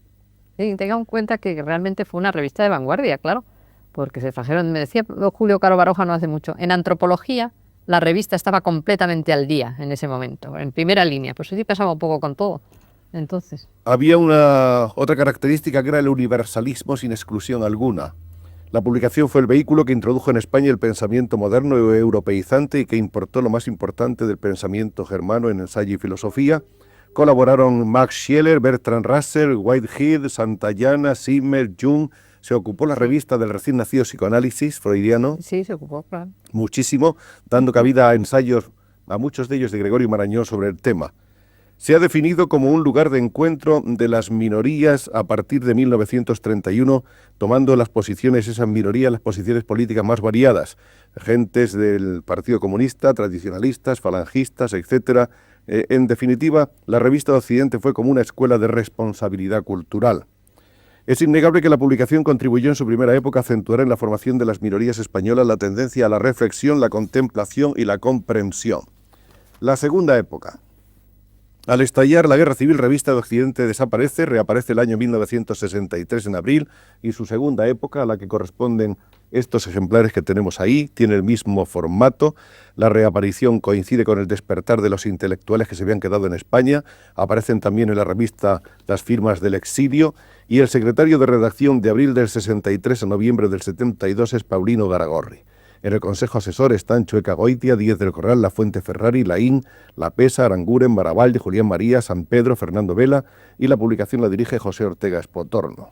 Sí, tengan en cuenta que realmente fue una revista de vanguardia, claro, porque se trajeron, me decía Julio Caro Baroja no hace mucho, en antropología la revista estaba completamente al día en ese momento, en primera línea, pues sí pasaba un poco con todo. Entonces, había otra característica que era el universalismo sin exclusión alguna. La publicación fue el vehículo que introdujo en España el pensamiento moderno y europeizante y que importó lo más importante del pensamiento germano en ensayo y filosofía. Colaboraron Max Scheler, Bertrand Russell, Whitehead, Santayana, Simmel, Jung. Se ocupó la revista del recién nacido psicoanálisis freudiano. Sí, se ocupó, claro. Muchísimo, dando cabida a ensayos, a muchos de ellos de Gregorio Marañón, sobre el tema. Se ha definido como un lugar de encuentro de las minorías a partir de 1931, tomando las posiciones, esas minorías, las posiciones políticas más variadas, gentes del Partido Comunista, tradicionalistas, falangistas, etc. En definitiva, la Revista de Occidente fue como una escuela de responsabilidad cultural. Es innegable que la publicación contribuyó en su primera época a acentuar en la formación de las minorías españolas la tendencia a la reflexión, la contemplación y la comprensión. La segunda época. Al estallar la Guerra Civil, Revista de Occidente desaparece, reaparece el año 1963 en abril, y su segunda época, a la que corresponden estos ejemplares que tenemos ahí, tiene el mismo formato. La reaparición coincide con el despertar de los intelectuales que se habían quedado en España. Aparecen también en la revista las firmas del exilio, y el secretario de redacción de abril del 63 a noviembre del 72 es Paulino Garrigorri. En el consejo asesor están Chueca Goitia, Díez del Corral, La Fuente Ferrari, Laín, La Pesa, Aranguren, Barabalde, Julián María, San Pedro, Fernando Vela, y la publicación la dirige José Ortega Espotorno.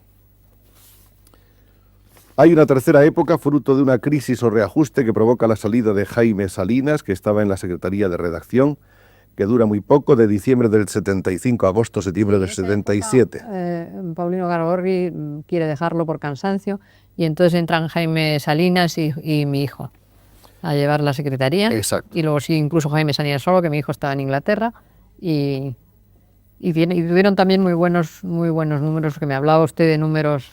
Hay una tercera época, fruto de una crisis o reajuste que provoca la salida de Jaime Salinas, que estaba en la Secretaría de Redacción, que dura muy poco, de diciembre del 75 a agosto-septiembre del 77. Paulino Garrigorri quiere dejarlo por cansancio y entonces entran Jaime Salinas y mi hijo a llevar la secretaría. Exacto. Y luego sí, incluso Jaime Salinas solo, que mi hijo estaba en Inglaterra, y tuvieron también muy buenos números, que me hablaba usted de números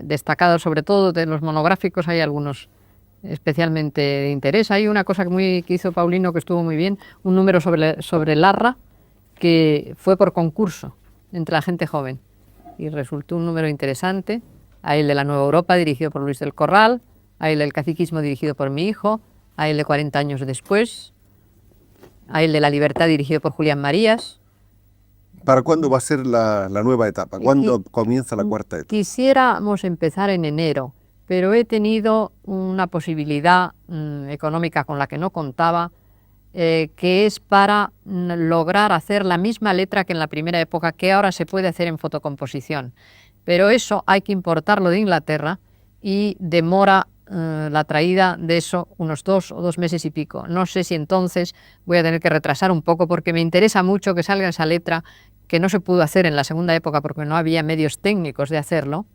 destacados, sobre todo de los monográficos, hay algunos especialmente de interés. Hay una cosa que hizo Paulino que estuvo muy bien, un número sobre Larra, que fue por concurso entre la gente joven y resultó un número interesante. Hay el de la Nueva Europa dirigido por Luis del Corral, hay el del caciquismo dirigido por mi hijo, hay el de 40 años después, hay el de la libertad dirigido por Julián Marías. ¿Para cuándo va a ser la nueva etapa? ¿Cuándo comienza la cuarta etapa? Quisiéramos empezar en enero, pero he tenido una posibilidad económica con la que no contaba, que es para lograr hacer la misma letra que en la primera época, que ahora se puede hacer en fotocomposición. Pero eso hay que importarlo de Inglaterra y demora la traída de eso unos 2 o 2 meses y pico. No sé si entonces voy a tener que retrasar un poco, porque me interesa mucho que salga esa letra, que no se pudo hacer en la segunda época porque no había medios técnicos de hacerlo,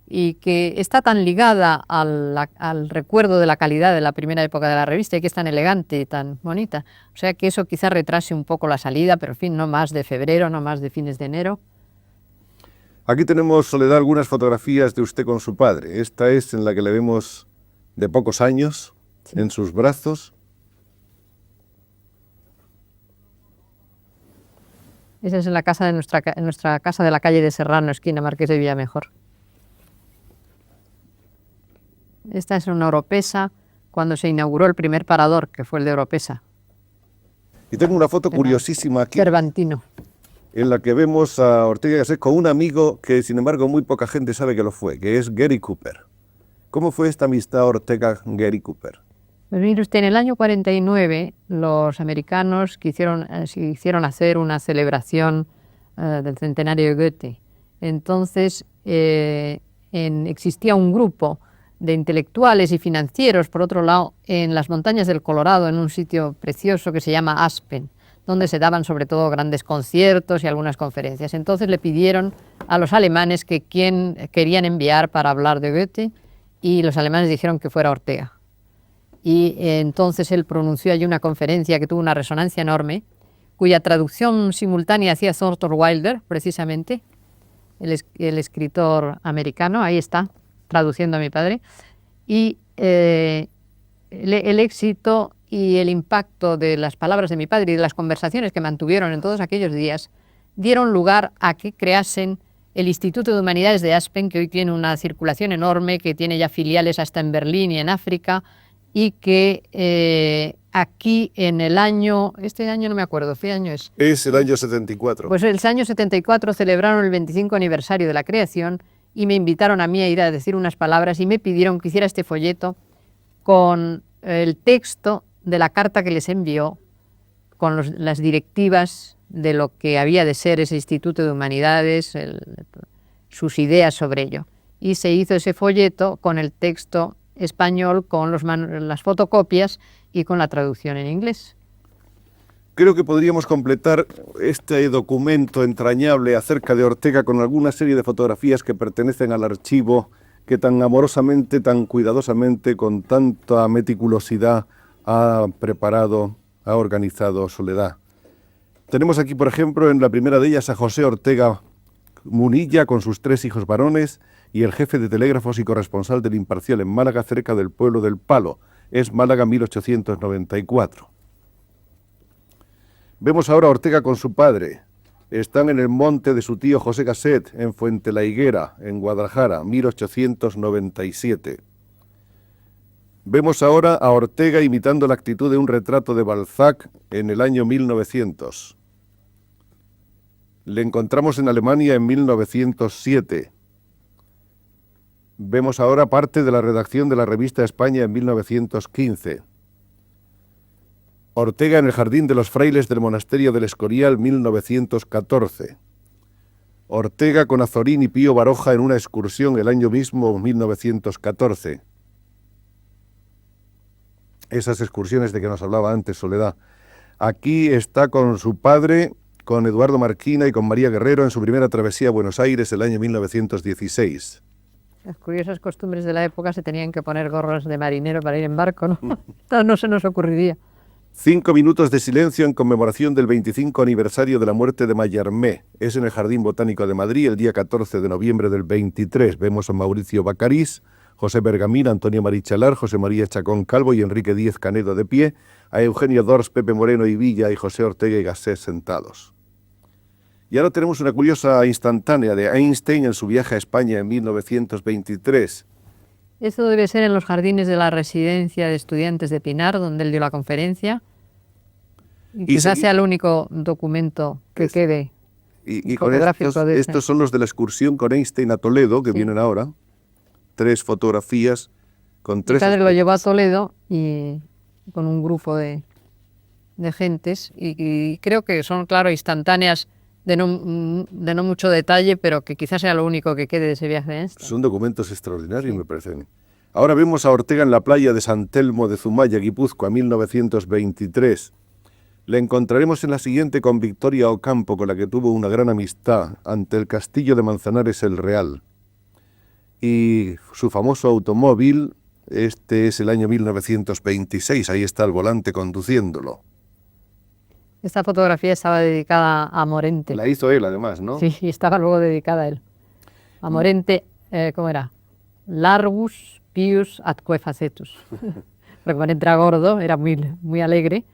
y que está tan ligada al recuerdo de la calidad de la primera época de la revista, y que es tan elegante y tan bonita. O sea que eso quizá retrase un poco la salida, pero en fin, no más de febrero, no más de fines de enero. Aquí tenemos, Soledad, algunas fotografías de usted con su padre. Esta es en la que le vemos de pocos años, sí, en sus brazos. Esa es en la casa de nuestra casa de la calle de Serrano, esquina Marqués de Villamejor. Esta es una Oropesa, cuando se inauguró el primer parador, que fue el de Oropesa. Y tengo una foto curiosísima aquí. Cervantino. en la que vemos a Ortega y Gasset con un amigo que, sin embargo, muy poca gente sabe que lo fue, que es Gary Cooper. ¿Cómo fue esta amistad Ortega-Gary Cooper? Pues mire usted, en el año 49 los americanos quisieron hacer una celebración del centenario de Goethe. Entonces existía un grupo de intelectuales y financieros, por otro lado, en las montañas del Colorado, en un sitio precioso que se llama Aspen, donde se daban sobre todo grandes conciertos y algunas conferencias. Entonces le pidieron a los alemanes que quién querían enviar para hablar de Goethe, y los alemanes dijeron que fuera Ortega. Y entonces él pronunció allí una conferencia que tuvo una resonancia enorme, cuya traducción simultánea hacía Thornton Wilder, precisamente, el escritor americano, ahí está, traduciendo a mi padre, y el éxito y el impacto de las palabras de mi padre y de las conversaciones que mantuvieron en todos aquellos días dieron lugar a que creasen el Instituto de Humanidades de Aspen, que hoy tiene una circulación enorme, que tiene ya filiales hasta en Berlín y en África, y que aquí en el año, este año no me acuerdo, ¿qué año es? Es el año 74. Pues el año 74 celebraron el 25 aniversario de la creación y me invitaron a mí a ir a decir unas palabras y me pidieron que hiciera este folleto con el texto de la carta que les envió, con las directivas de lo que había de ser ese Instituto de Humanidades, sus ideas sobre ello. Y se hizo ese folleto con el texto español, con las fotocopias y con la traducción en inglés. Creo que podríamos completar este documento entrañable acerca de Ortega con alguna serie de fotografías que pertenecen al archivo que tan amorosamente, tan cuidadosamente, con tanta meticulosidad ha preparado, ha organizado Soledad. Tenemos aquí, por ejemplo, en la primera de ellas a José Ortega Munilla con sus 3 hijos varones y el jefe de telégrafos y corresponsal del Imparcial en Málaga, cerca del pueblo del Palo. Es Málaga 1894. Vemos ahora a Ortega con su padre. Están en el monte de su tío José Gasset, en Fuente la Higuera, en Guadalajara, 1897. Vemos ahora a Ortega imitando la actitud de un retrato de Balzac en el año 1900. Le encontramos en Alemania en 1907. Vemos ahora parte de la redacción de la revista España en 1915. Ortega en el Jardín de los Frailes del Monasterio del Escorial, 1914. Ortega con Azorín y Pío Baroja en una excursión el año mismo, 1914. Esas excursiones de que nos hablaba antes Soledad. Aquí está con su padre, con Eduardo Marquina y con María Guerrero en su primera travesía a Buenos Aires el año 1916. Las curiosas costumbres de la época, se tenían que poner gorros de marinero para ir en barco, ¿no? No se nos ocurriría. 5 minutos de silencio en conmemoración del 25 aniversario de la muerte de Mallarmé. Es en el Jardín Botánico de Madrid el día 14 de noviembre del 23. Vemos a Mauricio Bacarís, José Bergamín, Antonio Marichalar, José María Chacón Calvo y Enrique Díez Canedo de pie, a Eugenio Dors, Pepe Moreno y Villa y José Ortega y Gasset sentados. Y ahora tenemos una curiosa instantánea de Einstein en su viaje a España en 1923. Esto debe ser en los jardines de la residencia de estudiantes de Pinar, donde él dio la conferencia. Y quizás sea el único documento que quede y con estos son los de la excursión con Einstein a Toledo, que vienen ahora. 3 fotografías con 3... Mi padre lo llevó a Toledo y con un grupo de gentes. Y creo que son, claro, instantáneas de no mucho detalle, pero que quizás sea lo único que quede de ese viaje de Einstein. Son documentos extraordinarios, me parecen. Ahora vemos a Ortega en la playa de San Telmo de Zumaya, Guipúzcoa, 1923. Le encontraremos en la siguiente con Victoria Ocampo, con la que tuvo una gran amistad, ante el castillo de Manzanares el Real. Y su famoso automóvil, este es el año 1926, ahí está al volante conduciéndolo. Esta fotografía estaba dedicada a Morente. La hizo él, además, ¿no? Sí, y estaba luego dedicada a él. A Morente, ¿cómo era? Largus pius atque facetus. Porque Morente era gordo, era muy alegre,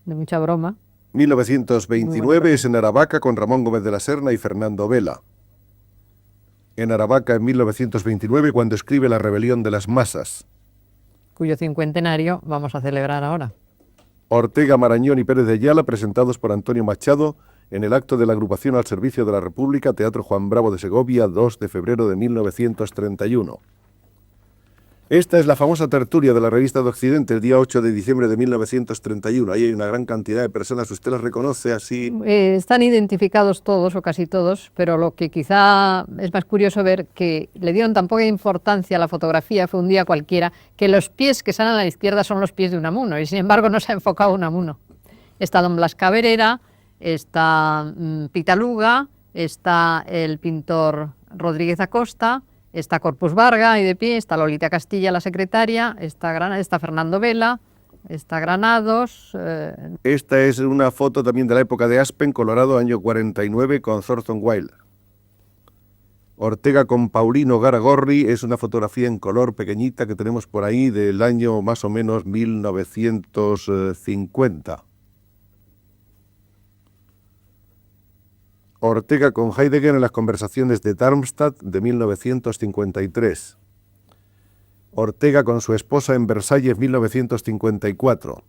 de mucha broma. 1929 es en Aravaca con Ramón Gómez de la Serna y Fernando Vela. En Aravaca en 1929 cuando escribe La rebelión de las masas. Cuyo cincuentenario vamos a celebrar ahora. Ortega, Marañón y Pérez de Ayala, presentados por Antonio Machado en el acto de la agrupación al servicio de la República, Teatro Juan Bravo de Segovia, 2 de febrero de 1931. Esta es la famosa tertulia de la Revista de Occidente, el día 8 de diciembre de 1931. Ahí hay una gran cantidad de personas, ¿usted las reconoce así? Están identificados todos o casi todos, pero lo que quizá es más curioso ver que le dieron tan poca importancia a la fotografía, fue un día cualquiera, que los pies que salen a la izquierda son los pies de Unamuno, y sin embargo no se ha enfocado Unamuno. Está Don Blas Cabrera, está Pitaluga, está el pintor Rodríguez Acosta, está Corpus Barga ahí de pie, está Lolita Castilla, la secretaria, está Fernando Vela, está Granados. Esta es una foto también de la época de Aspen, Colorado, año 49, con Thornton Wilder. Ortega con Paulino Garagorri es una fotografía en color pequeñita que tenemos por ahí del año más o menos 1950. Ortega con Heidegger en las conversaciones de Darmstadt de 1953. Ortega con su esposa en Versalles 1954.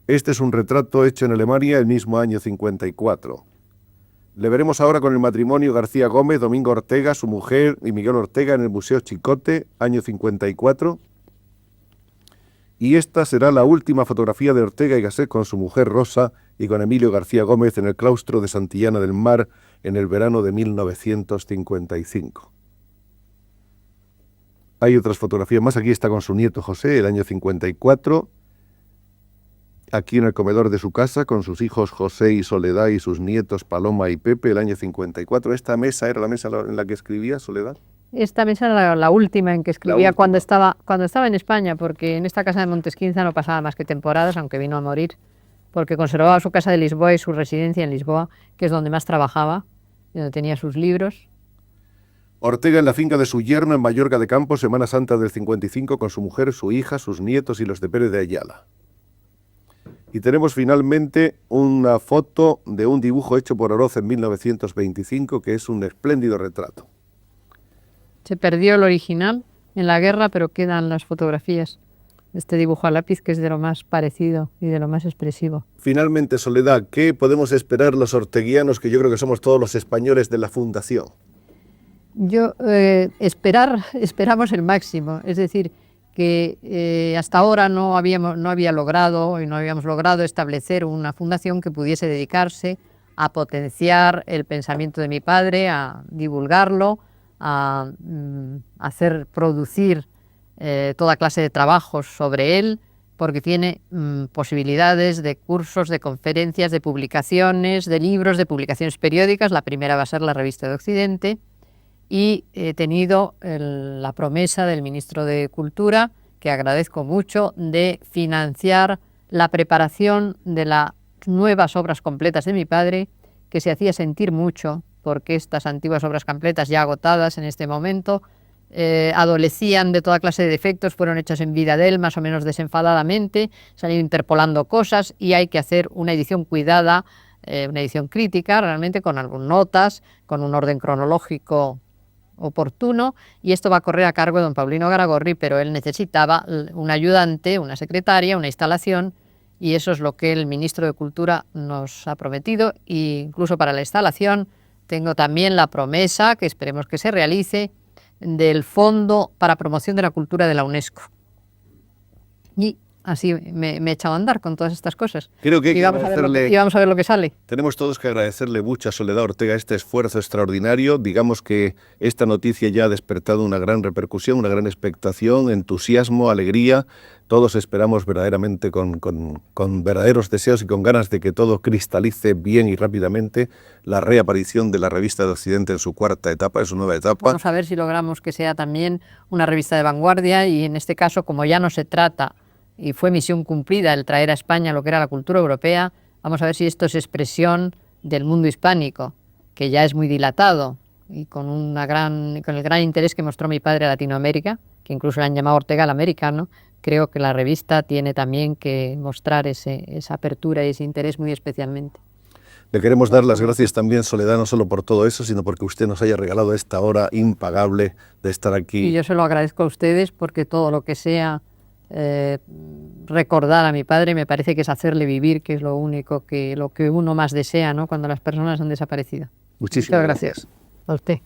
Este es un retrato hecho en Alemania el mismo año 54. Le veremos ahora con el matrimonio García Gómez, Domingo Ortega, su mujer y Miguel Ortega en el Museo Chicote, año 54. Y esta será la última fotografía de Ortega y Gasset con su mujer Rosa y con Emilio García Gómez en el claustro de Santillana del Mar en el verano de 1955. Hay otras fotografías más. Aquí está con su nieto José, el año 54. Aquí en el comedor de su casa con sus hijos José y Soledad y sus nietos Paloma y Pepe, el año 54. ¿Esta mesa era la mesa en la que escribía Soledad? Esta mesa era la última en que escribía cuando estaba en España, porque en esta casa de Montesquinza no pasaba más que temporadas, aunque vino a morir, porque conservaba su casa de Lisboa y su residencia en Lisboa, que es donde más trabajaba, y donde tenía sus libros. Ortega en la finca de su yerno en Mallorca de Campos, Semana Santa del 55, con su mujer, su hija, sus nietos y los de Pérez de Ayala. Y tenemos finalmente una foto de un dibujo hecho por Oroz en 1925, que es un espléndido retrato. Se perdió el original en la guerra, pero quedan las fotografías de este dibujo a lápiz, que es de lo más parecido y de lo más expresivo. Finalmente, Soledad, ¿qué podemos esperar los orteguianos, que yo creo que somos todos los españoles de la Fundación? Esperamos el máximo, es decir, que hasta ahora no habíamos logrado establecer una fundación que pudiese dedicarse a potenciar el pensamiento de mi padre, a divulgarlo, a producir toda clase de trabajos sobre él, porque tiene posibilidades de cursos, de conferencias, de publicaciones, de libros, de publicaciones periódicas. La primera va a ser la Revista de Occidente, y he tenido la promesa del ministro de Cultura, que agradezco mucho, de financiar la preparación de las nuevas obras completas de mi padre, que se hacía sentir mucho, porque estas antiguas obras completas, ya agotadas en este momento, adolecían de toda clase de defectos, fueron hechas en vida de él, más o menos desenfadadamente, se han ido interpolando cosas y hay que hacer una edición cuidada, una edición crítica, realmente con algunas notas, con un orden cronológico oportuno, y esto va a correr a cargo de don Paulino Garagorri, pero él necesitaba un ayudante, una secretaria, una instalación, y eso es lo que el ministro de Cultura nos ha prometido. E incluso para la instalación tengo también la promesa, que esperemos que se realice, del Fondo para Promoción de la Cultura de la UNESCO. Y así me he echado a andar con todas estas cosas. Creo que y vamos a ver lo que sale. Tenemos todos que agradecerle mucho a Soledad Ortega este esfuerzo extraordinario. Digamos que esta noticia ya ha despertado una gran repercusión, una gran expectación, entusiasmo, alegría. Todos esperamos verdaderamente con verdaderos deseos y con ganas de que todo cristalice bien y rápidamente la reaparición de la Revista de Occidente en su cuarta etapa, en su nueva etapa. Vamos a ver si logramos que sea también una revista de vanguardia, y en este caso, como ya no se trata, y fue misión cumplida el traer a España lo que era la cultura europea, vamos a ver si esto es expresión del mundo hispánico, que ya es muy dilatado, y con el gran interés que mostró mi padre a Latinoamérica, que incluso le han llamado Ortega el americano. Creo que la revista tiene también que mostrar esa apertura y ese interés muy especialmente. Le queremos dar las gracias también, Soledad, no solo por todo eso, sino porque usted nos haya regalado esta hora impagable de estar aquí. Y yo se lo agradezco a ustedes, porque todo lo que sea recordar a mi padre me parece que es hacerle vivir, que es lo único lo que uno más desea, ¿no? Cuando las personas han desaparecido. Muchísimas Muchas gracias. A usted.